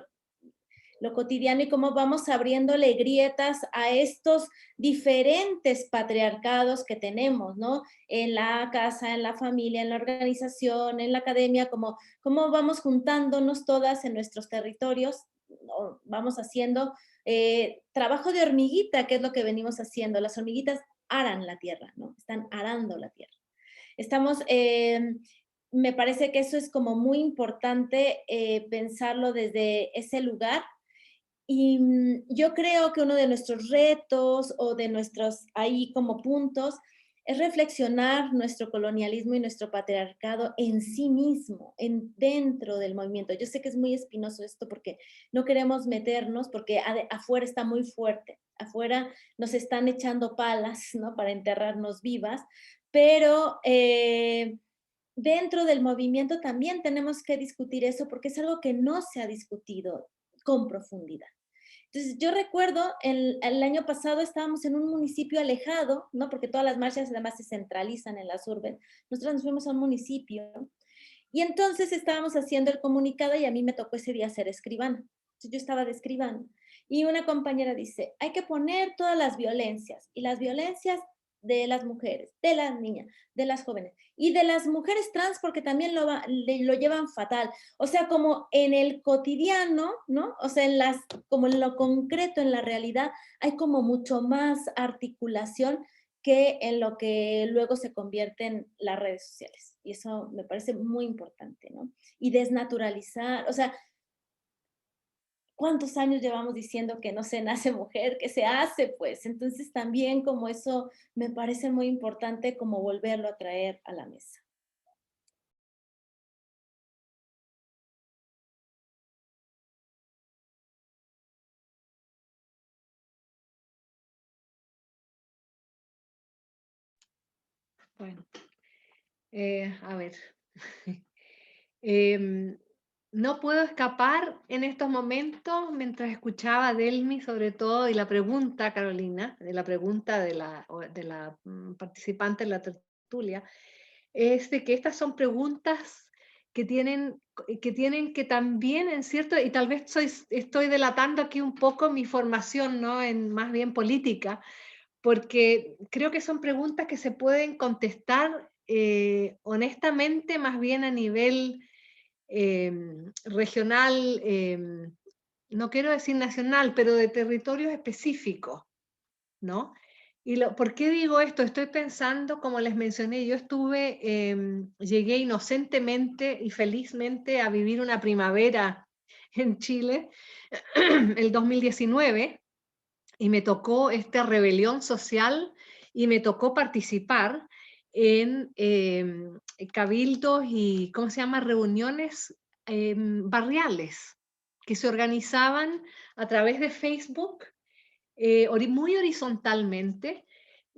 Lo cotidiano y cómo vamos abriéndole grietas a estos diferentes patriarcados que tenemos, ¿no? En la casa, en la familia, en la organización, en la academia, cómo vamos juntándonos todas en nuestros territorios, ¿no? Vamos haciendo trabajo de hormiguita, que es lo que venimos haciendo. Las hormiguitas aran la tierra, ¿no? Están arando la tierra. Me parece que eso es como muy importante pensarlo desde ese lugar. Y yo creo que uno de nuestros retos o de nuestros ahí como puntos es reflexionar nuestro colonialismo y nuestro patriarcado en sí mismo, dentro del movimiento. Yo sé que es muy espinoso esto porque no queremos meternos, porque afuera está muy fuerte, afuera nos están echando palas, ¿no? Para enterrarnos vivas, pero dentro del movimiento también tenemos que discutir eso porque es algo que no se ha discutido con profundidad. Entonces, yo recuerdo, el año pasado estábamos en un municipio alejado, ¿no? Porque todas las marchas además se centralizan en las urbes. Nosotros nos fuimos a un municipio y entonces estábamos haciendo el comunicado y a mí me tocó ese día ser escribana. Entonces, yo estaba de escribana y una compañera dice, hay que poner todas las violencias y las violencias de las mujeres, de las niñas, de las jóvenes y de las mujeres trans porque también lo llevan fatal. O sea, como en el cotidiano, ¿no? O sea, como en lo concreto, en la realidad, hay como mucho más articulación que en lo que luego se convierte en las redes sociales. Y eso me parece muy importante, ¿no? Y desnaturalizar, o sea, ¿cuántos años llevamos diciendo que no se nace mujer, que se hace? Pues entonces también como eso me parece muy importante como volverlo a traer a la mesa. Bueno, a ver. No puedo escapar en estos momentos, mientras escuchaba a Delmi sobre todo, y la pregunta, Carolina, de la pregunta de la participante en la tertulia, es de que estas son preguntas que tienen que también en cierto, y tal vez estoy delatando aquí un poco mi formación, ¿no? En más bien política, porque creo que son preguntas que se pueden contestar honestamente, más bien a nivel regional, no quiero decir nacional, pero de territorios específicos, ¿no? ¿Por qué digo esto? Estoy pensando, como les mencioné, yo llegué inocentemente y felizmente a vivir una primavera en Chile, el 2019, y me tocó esta rebelión social y me tocó participar en cabildos y, ¿cómo se llama?, reuniones barriales que se organizaban a través de Facebook muy horizontalmente,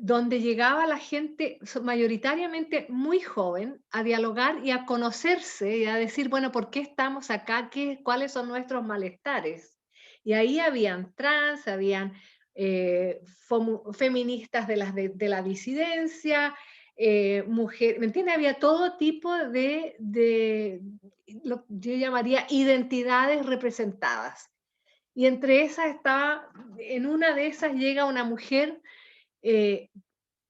donde llegaba la gente mayoritariamente muy joven a dialogar y a conocerse y a decir, bueno, ¿por qué estamos acá? ¿Cuáles son nuestros malestares? Y ahí habían trans, habían feministas de la disidencia, mujeres, ¿me entiendes? Había todo tipo de lo que yo llamaría identidades representadas. Y entre esas estaba, en una de esas llega una mujer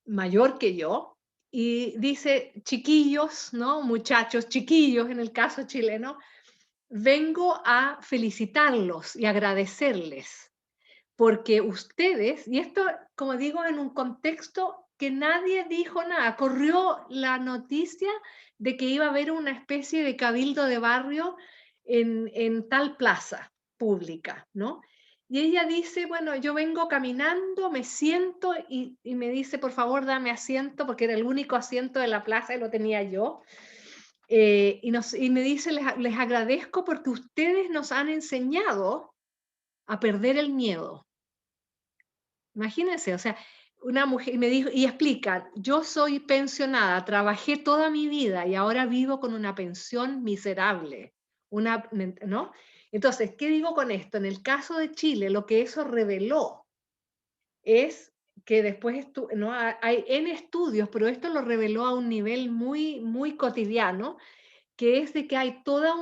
mayor que yo y dice, chiquillos, ¿no? Muchachos, chiquillos en el caso chileno, vengo a felicitarlos y agradecerles, porque ustedes, y esto, como digo, en un contexto que nadie dijo nada, corrió la noticia de que iba a haber una especie de cabildo de barrio en tal plaza pública, ¿no? Y ella dice, bueno, yo vengo caminando, me siento y me dice, por favor, dame asiento, porque era el único asiento de la plaza y lo tenía yo. Y me dice, les agradezco porque ustedes nos han enseñado a perder el miedo. Imagínense, o sea, una mujer me dijo, y explica, yo soy pensionada, trabajé toda mi vida y ahora vivo con una pensión miserable, ¿no? Entonces, ¿qué digo con esto? En el caso de Chile, lo que eso reveló es que después, ¿no? Hay N estudios, pero esto lo reveló a un nivel muy, muy cotidiano, que es de que hay toda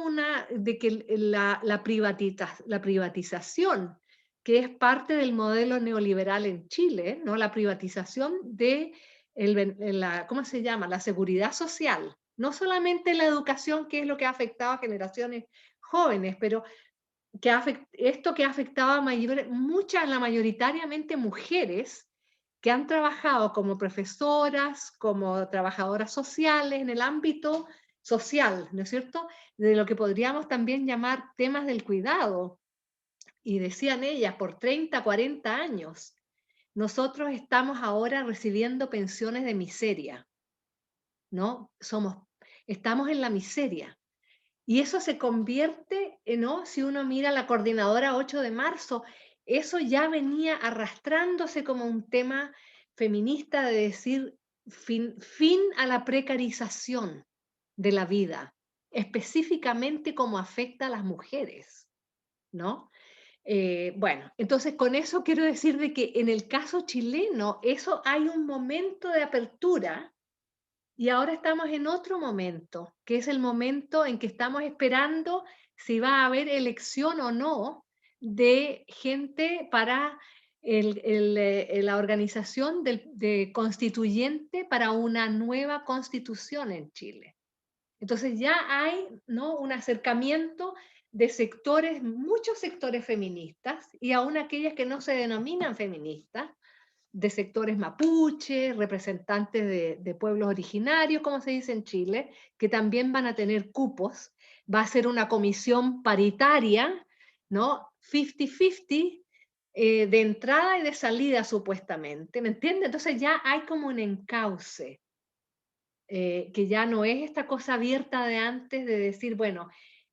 de que la privatización, que es parte del modelo neoliberal en Chile, ¿no? La privatización de ¿cómo se llama? La seguridad social. No solamente la educación, que es lo que ha afectado a generaciones jóvenes, pero esto que ha afectado a mayoritariamente mujeres que han trabajado como profesoras, como trabajadoras sociales en el ámbito social, ¿no es cierto? De lo que podríamos también llamar temas del cuidado. Y decían ellas, por 30, 40 años, nosotros estamos ahora recibiendo pensiones de miseria, ¿no? Estamos en la miseria. Y eso se convierte, ¿no? Si uno mira la coordinadora 8 de marzo, eso ya venía arrastrándose como un tema feminista de decir fin a la precarización de la vida, específicamente como afecta a las mujeres, ¿no? Bueno, entonces con eso quiero decir de que en el caso chileno, eso hay un momento de apertura. Y ahora estamos en otro momento, que es el momento en que estamos esperando si va a haber elección o no de gente para la organización de constituyente para una nueva constitución en Chile. Entonces ya hay, ¿no?, un acercamiento de sectores, muchos sectores feministas, y aún aquellas que no se denominan feministas, de sectores mapuche, representantes de pueblos originarios, como se dice en Chile, que también van a tener cupos. Va a ser una comisión paritaria, ¿no? 50-50, de entrada y de salida supuestamente, ¿me entiendes? Entonces ya hay como un encauce, que ya no es esta cosa abierta de antes de decir, bueno,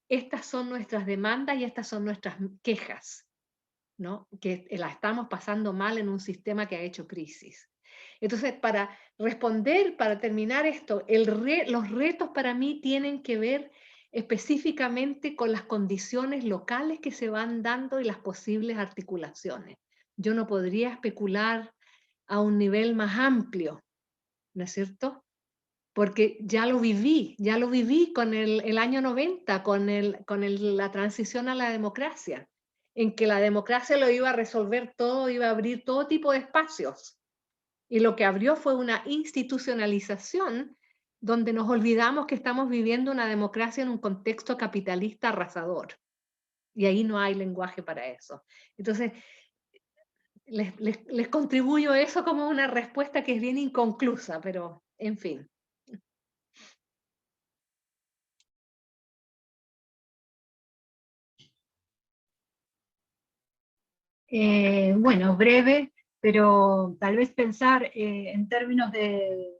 estas son nuestras demandas y estas son nuestras quejas, ¿no? Que la estamos pasando mal en un sistema que ha hecho crisis. Entonces, para responder, para terminar esto, los retos para mí tienen que ver específicamente con las condiciones locales que se van dando y las posibles articulaciones. Yo no podría especular a un nivel más amplio, ¿no es cierto? Porque ya lo viví con el año 90, con la transición a la democracia, en que la democracia lo iba a resolver todo, iba a abrir todo tipo de espacios. Y lo que abrió fue una institucionalización donde nos olvidamos que estamos viviendo una democracia en un contexto capitalista arrasador. Y ahí no hay lenguaje para eso. Entonces, les contribuyo eso como una respuesta que es bien inconclusa, pero en fin. Bueno, breve, pero tal vez pensar en términos de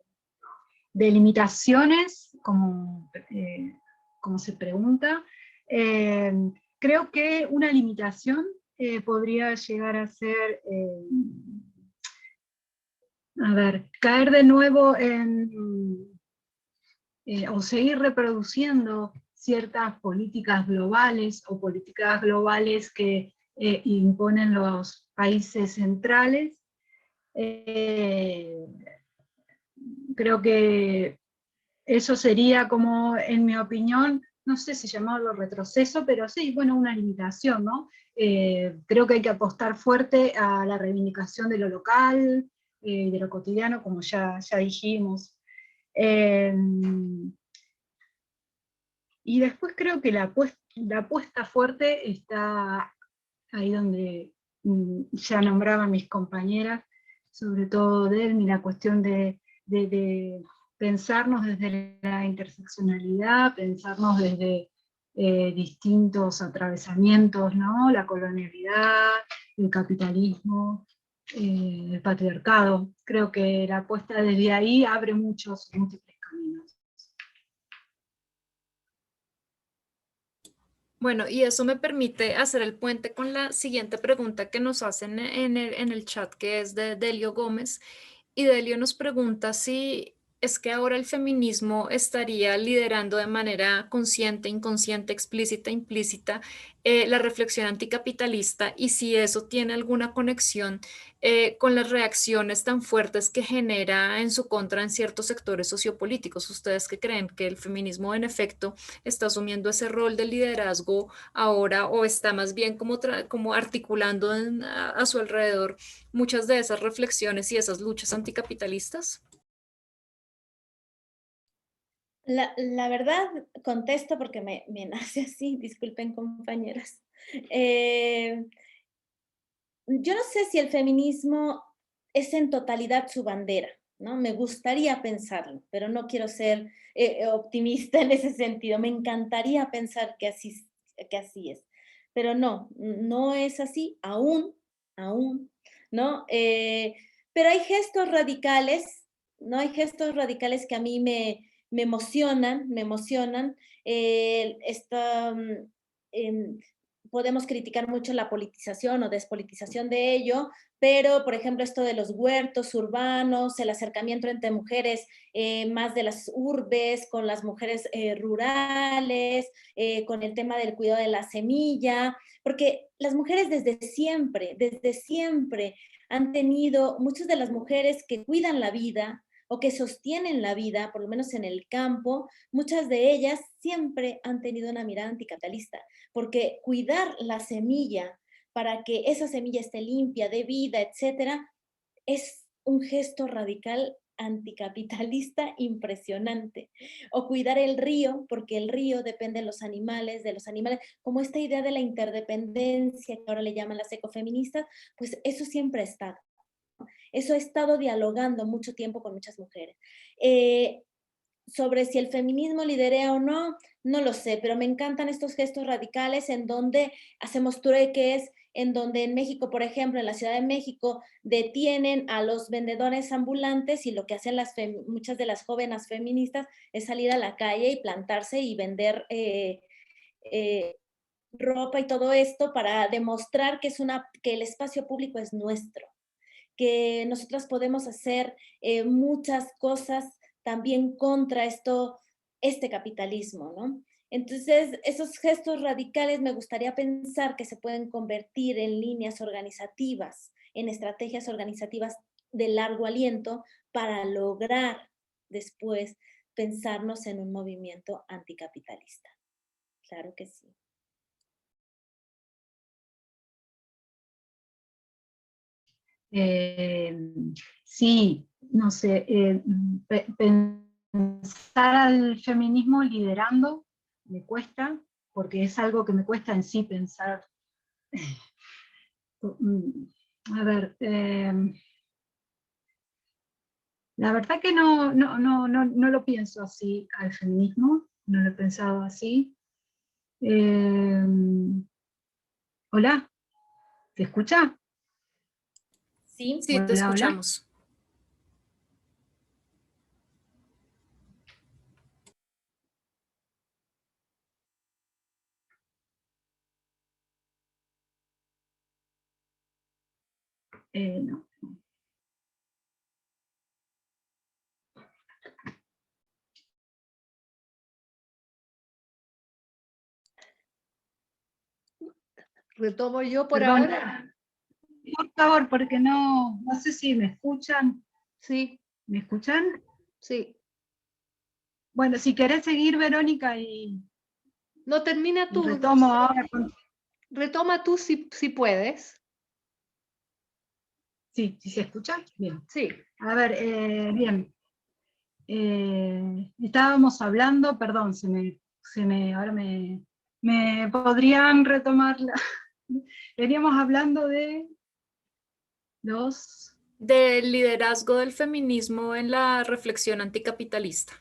limitaciones, como se pregunta. Creo que una limitación podría llegar a ser A ver, caer de nuevo en, o seguir reproduciendo ciertas políticas globales o políticas globales que imponen los países centrales. Creo que eso sería como, en mi opinión, no sé si llamarlo retroceso, pero sí, bueno, una limitación, ¿no? Creo que hay que apostar fuerte a la reivindicación de lo local, de lo cotidiano, como ya dijimos. Y después creo que la apuesta fuerte está ahí donde ya nombraban mis compañeras, sobre todo Delmi, la cuestión de pensarnos desde la interseccionalidad, pensarnos desde distintos atravesamientos, ¿no? La colonialidad, el capitalismo, el patriarcado. Creo que la apuesta desde ahí abre múltiples caminos. Bueno, y eso me permite hacer el puente con la siguiente pregunta que nos hacen en el chat, que es de Delio Gómez. Y Delio nos pregunta si es que ahora el feminismo estaría liderando de manera consciente, inconsciente, explícita, implícita, la reflexión anticapitalista y si eso tiene alguna conexión con las reacciones tan fuertes que genera en su contra en ciertos sectores sociopolíticos. ¿Ustedes qué creen? ¿Que el feminismo en efecto está asumiendo ese rol de liderazgo ahora o está más bien como articulando a su alrededor muchas de esas reflexiones y esas luchas anticapitalistas? La verdad, contesto porque me nace así, disculpen compañeras. Eh, yo no sé si el feminismo es en totalidad su bandera, ¿no? Me gustaría pensarlo, pero no quiero ser optimista en ese sentido. Me encantaría pensar que así es, pero no, no es así, aún, ¿no? Pero hay gestos radicales, ¿no? Hay gestos radicales que a mí me emocionan, me emocionan. Esta, podemos criticar mucho la politización o despolitización de ello, pero por ejemplo esto de los huertos urbanos, el acercamiento entre mujeres más de las urbes con las mujeres rurales, con el tema del cuidado de la semilla, porque las mujeres desde siempre han tenido, muchas de las mujeres que cuidan la vida o que sostienen la vida, por lo menos en el campo, muchas de ellas siempre han tenido una mirada anticapitalista, porque cuidar la semilla para que esa semilla esté limpia, de vida, etcétera, es un gesto radical anticapitalista impresionante. O cuidar el río, porque el río depende de los animales, como esta idea de la interdependencia que ahora le llaman las ecofeministas, pues eso siempre ha estado. Eso ha estado dialogando mucho tiempo con muchas mujeres. Sobre si el feminismo liderea o no, no lo sé, pero me encantan estos gestos radicales en donde hacemos trueques, en donde en México, por ejemplo, en la Ciudad de México, detienen a los vendedores ambulantes y lo que hacen muchas de las jóvenes feministas es salir a la calle y plantarse y vender ropa y todo esto para demostrar que el espacio público es nuestro, que nosotras podemos hacer muchas cosas también contra este capitalismo, ¿no? Entonces, esos gestos radicales me gustaría pensar que se pueden convertir en líneas organizativas, en estrategias organizativas de largo aliento para lograr después pensarnos en un movimiento anticapitalista. Claro que sí. Sí, no sé, pensar al feminismo liderando me cuesta, porque es algo que me cuesta en sí pensar. A ver, la verdad que no lo pienso así al feminismo, no lo he pensado así. Hola, ¿te escucha? Sí. Sí, te Hola, hola. escuchamos. No. ¿Retomo yo por Perdón, ahora? por favor, porque no sé si me escuchan. Sí, ¿Me escuchan? sí. Bueno, si querés seguir, Verónica, No, termina y tú. retomo ahora. Retoma tú si puedes. Sí, ¿sí se escucha? Bien. Sí. A ver, bien. Estábamos hablando, perdón, ahora me podrían retomar veníamos hablando de los... Del liderazgo del feminismo en la reflexión anticapitalista.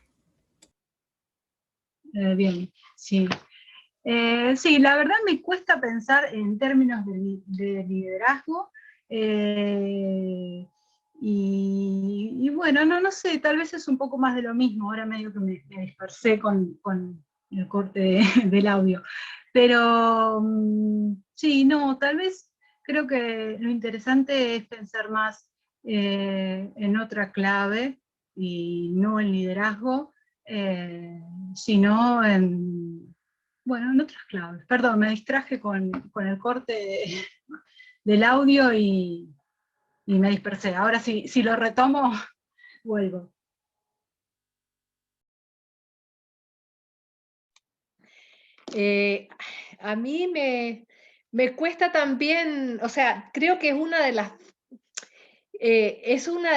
Bien, sí. Sí, la verdad me cuesta pensar en términos de liderazgo, y bueno, no sé, tal vez es un poco más de lo mismo, ahora medio que me dispersé con el corte del audio, pero sí, no, tal vez creo que lo interesante es pensar más en otra clave y no en liderazgo, sino bueno, en otras claves. Perdón, me distraje con el corte del audio y me dispersé. Ahora sí, si lo retomo, vuelvo. A mí me cuesta también, o sea, creo que es una de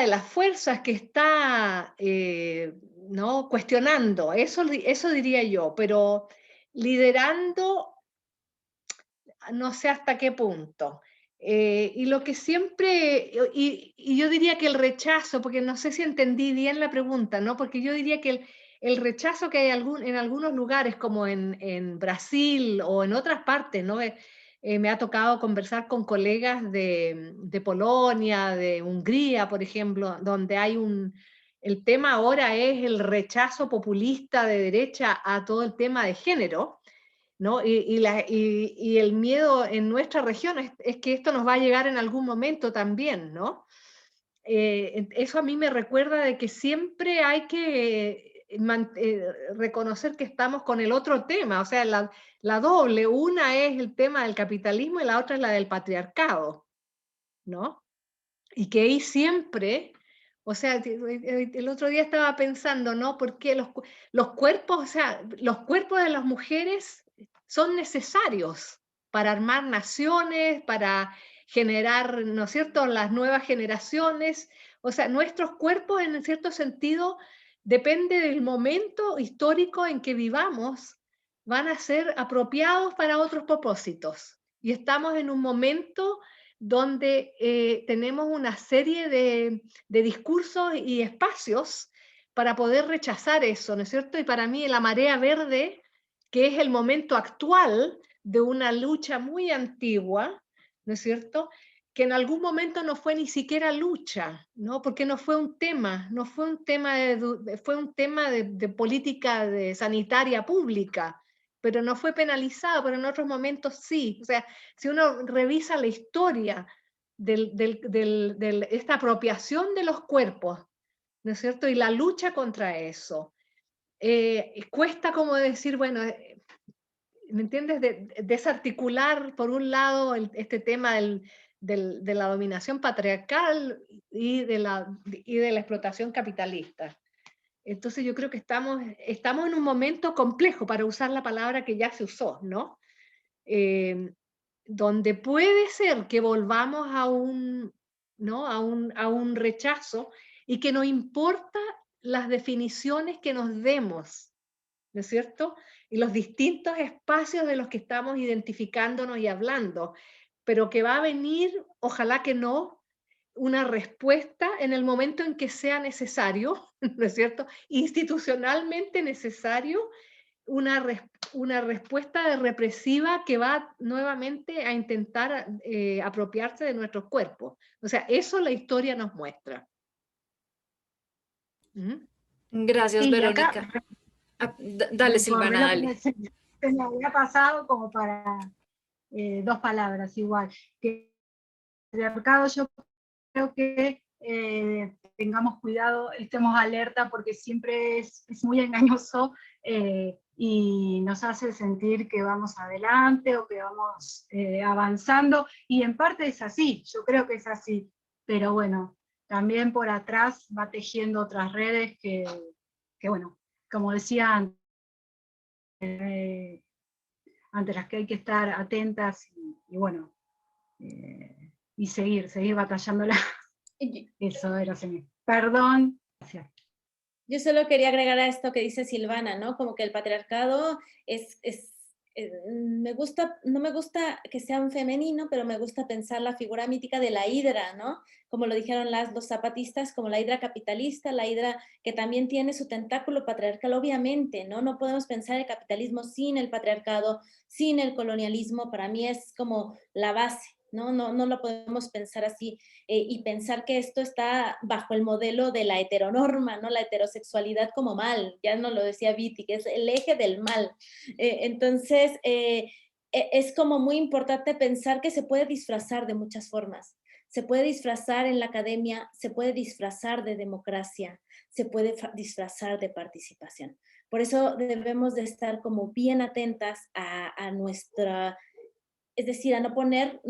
las fuerzas que está ¿no? Cuestionando, eso diría yo, pero liderando no sé hasta qué punto. Y lo que siempre, y yo diría que el rechazo, porque no sé si entendí bien la pregunta, ¿no? Porque yo diría que el rechazo que hay en algunos lugares, como en Brasil o en otras partes, ¿no? Me ha tocado conversar con colegas de Polonia, de Hungría, por ejemplo, donde hay el tema ahora es el rechazo populista de derecha a todo el tema de género, ¿no? Y el miedo en nuestra región es que esto nos va a llegar en algún momento también, ¿no? Eso a mí me recuerda de que siempre hay que reconocer que estamos con el otro tema, o sea, la doble, una es el tema del capitalismo y la otra es la del patriarcado, ¿no? Y que ahí siempre, o sea, el otro día estaba pensando, ¿no? Porque los cuerpos, o sea, los cuerpos de las mujeres son necesarios para armar naciones, para generar, ¿no es cierto?, las nuevas generaciones. O sea, nuestros cuerpos, en cierto sentido, depende del momento histórico en que vivamos, van a ser apropiados para otros propósitos. Y estamos en un momento donde tenemos una serie de discursos y espacios para poder rechazar eso, ¿no es cierto? Y para mí la marea verde, que es el momento actual de una lucha muy antigua, ¿no es cierto?, que en algún momento no fue ni siquiera lucha, ¿no? Porque no fue un tema, no fue un tema fue un tema de política sanitaria pública, pero no fue penalizado, pero en otros momentos sí. O sea, si uno revisa la historia de esta apropiación de los cuerpos, ¿no es cierto? Y la lucha contra eso, cuesta como decir, bueno, ¿me entiendes? Desarticular, por un lado, este tema de la dominación patriarcal y de la explotación capitalista. Entonces yo creo que estamos en un momento complejo, para usar la palabra que ya se usó, ¿no? Donde puede ser que volvamos ¿no? a un rechazo y que no importa las definiciones que nos demos, ¿no es cierto? Y los distintos espacios de los que estamos identificándonos y hablando, pero que va a venir, ojalá que no, una respuesta en el momento en que sea necesario, ¿no es cierto? Institucionalmente necesario, una respuesta represiva que va nuevamente a intentar apropiarse de nuestros cuerpos. O sea, eso la historia nos muestra. ¿Mm? Gracias, Sí, acá Verónica. Dale, recordé Silvana, lo que dale. se me había pasado como para dos palabras igual. Que el mercado, yo creo que tengamos cuidado, estemos alerta, porque siempre es muy engañoso y nos hace sentir que vamos adelante o que vamos avanzando, y en parte es así, yo creo que es así, pero bueno, también por atrás va tejiendo otras redes que bueno, como decía antes, ante las que hay que estar atentas y bueno, y seguir batallándola. Eso era, perdón. Gracias. Yo solo quería agregar a esto que dice Silvana, ¿no? Como que el patriarcado no me gusta que sea un femenino, pero me gusta pensar la figura mítica de la hidra, ¿no? Como lo dijeron los zapatistas, como la hidra capitalista, la hidra que también tiene su tentáculo patriarcal, obviamente, ¿no? No podemos pensar el capitalismo sin el patriarcado, sin el colonialismo, para mí es como la base, ¿no? No lo podemos pensar así. Y pensar que esto está bajo el modelo de la heteronorma, ¿no? La heterosexualidad como mal, ya nos lo decía Viti, que es el eje del mal. Entonces, es como muy importante pensar que se puede disfrazar de muchas formas. Se puede disfrazar en la academia, se puede disfrazar de democracia, se puede disfrazar de participación. Por eso debemos de estar como bien atentas a nuestra, es decir, a no poner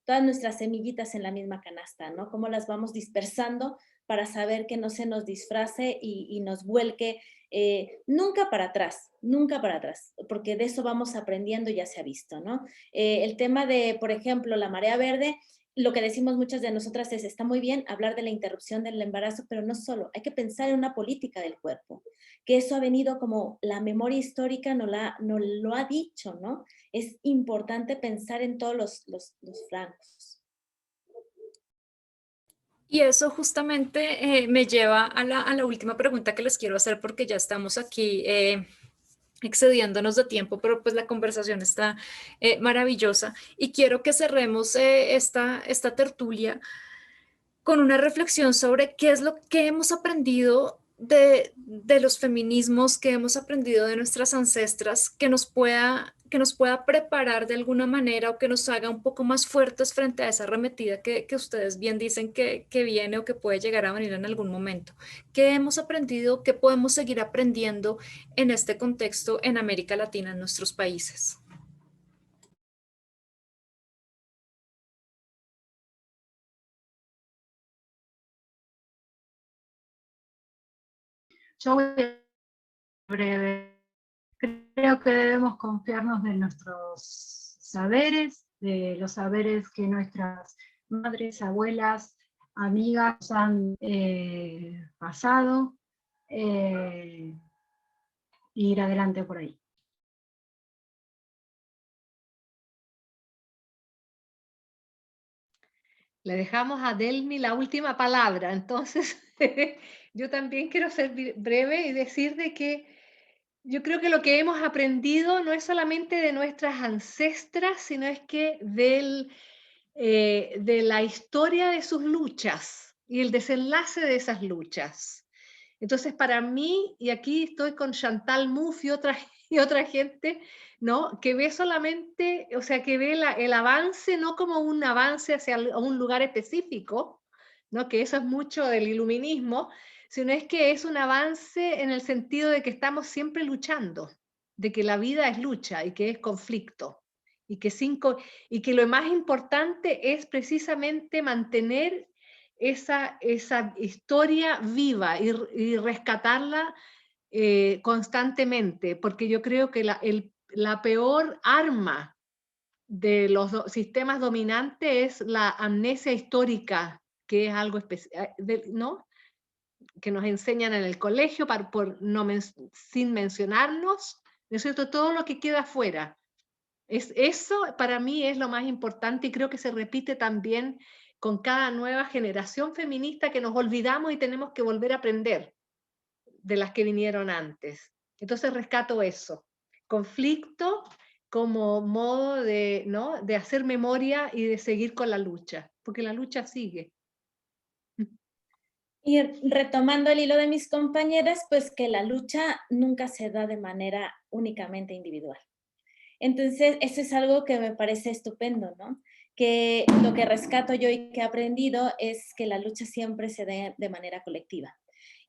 todas nuestras semillitas en la misma canasta, ¿no? Cómo las vamos dispersando para saber que no se nos disfrace y nos vuelque nunca para atrás, porque de eso vamos aprendiendo, ya se ha visto, ¿no? El tema de, por ejemplo, la marea verde, lo que decimos muchas de nosotras es, está muy bien hablar de la interrupción del embarazo, pero no solo, hay que pensar en una política del cuerpo, que eso ha venido como la memoria histórica nos lo ha dicho, ¿no? Es importante pensar en todos los flancos. Y eso justamente me lleva a la última pregunta que les quiero hacer, porque ya estamos aquí excediéndonos de tiempo, pero pues la conversación está maravillosa y quiero que cerremos esta tertulia con una reflexión sobre qué es lo que hemos aprendido de los feminismos, que hemos aprendido de nuestras ancestras, que nos pueda preparar de alguna manera o que nos haga un poco más fuertes frente a esa arremetida que ustedes bien dicen que viene o que puede llegar a venir en algún momento. ¿Qué hemos aprendido? ¿Qué podemos seguir aprendiendo en este contexto en América Latina, en nuestros países? Yo voy a ser breve. Creo que debemos confiarnos de nuestros saberes, de los saberes que nuestras madres, abuelas, amigas han pasado, e ir adelante por ahí. Le dejamos a Delmi la última palabra, entonces yo también quiero ser breve y decir de que yo creo que lo que hemos aprendido no es solamente de nuestras ancestras, sino es que de la historia de sus luchas y el desenlace de esas luchas. Entonces, para mí, y aquí estoy con Chantal Mouffe y otra gente, ¿no? Que ve solamente, o sea, que ve el avance no como un avance hacia un lugar específico, ¿no? Que eso es mucho del iluminismo, sino es que es un avance en el sentido de que estamos siempre luchando, de que la vida es lucha y que es conflicto, y que lo más importante es precisamente mantener esa historia viva y rescatarla constantemente, porque yo creo que la peor arma de los sistemas dominantes es la amnesia histórica, que es algo especial, ¿no? Que nos enseñan en el colegio sin mencionarnos, ¿no es cierto? Todo lo que queda afuera. Eso para mí es lo más importante y creo que se repite también con cada nueva generación feminista, que nos olvidamos y tenemos que volver a aprender de las que vinieron antes. Entonces rescato eso, conflicto como modo de, ¿no? de hacer memoria y de seguir con la lucha, porque la lucha sigue. Y retomando el hilo de mis compañeras, pues que la lucha nunca se da de manera únicamente individual. Entonces, eso es algo que me parece estupendo, ¿no? Que lo que rescato yo y que he aprendido es que la lucha siempre se dé de manera colectiva.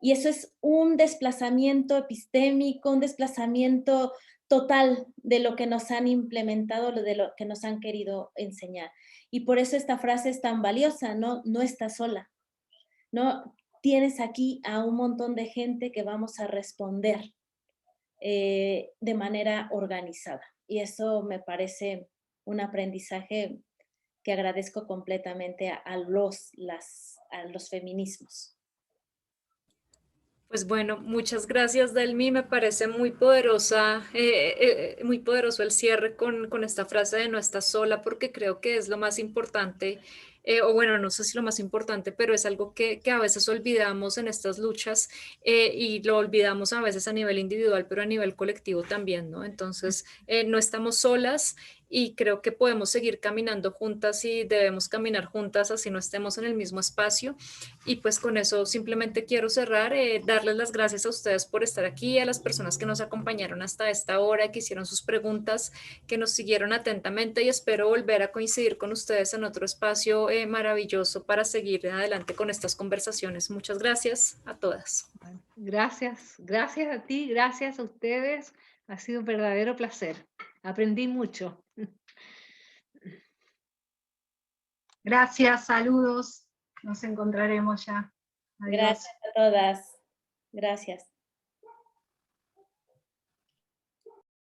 Y eso es un desplazamiento epistémico, un desplazamiento total de lo que nos han implementado, de lo que nos han querido enseñar. Y por eso esta frase es tan valiosa, ¿no? No estás sola, ¿no? Tienes aquí a un montón de gente que vamos a responder de manera organizada. Y eso me parece un aprendizaje que agradezco completamente a los feminismos. Pues bueno, muchas gracias, Delmi. Me parece muy poderosa, muy poderoso el cierre con esta frase de no estás sola, porque creo que es lo más importante, o bueno, no sé si lo más importante, pero es algo que a veces olvidamos en estas luchas, y lo olvidamos a veces a nivel individual, pero a nivel colectivo también, ¿no? Entonces, no estamos solas. Y creo que podemos seguir caminando juntas y debemos caminar juntas así no estemos en el mismo espacio. Y pues con eso simplemente quiero cerrar, darles las gracias a ustedes por estar aquí, a las personas que nos acompañaron hasta esta hora, que hicieron sus preguntas, que nos siguieron atentamente y espero volver a coincidir con ustedes en otro espacio maravilloso para seguir adelante con estas conversaciones. Muchas gracias a todas. Gracias, gracias a ti, gracias a ustedes. Ha sido un verdadero placer. Aprendí mucho. Gracias, saludos. Nos encontraremos ya. Adiós. Gracias a todas. Gracias.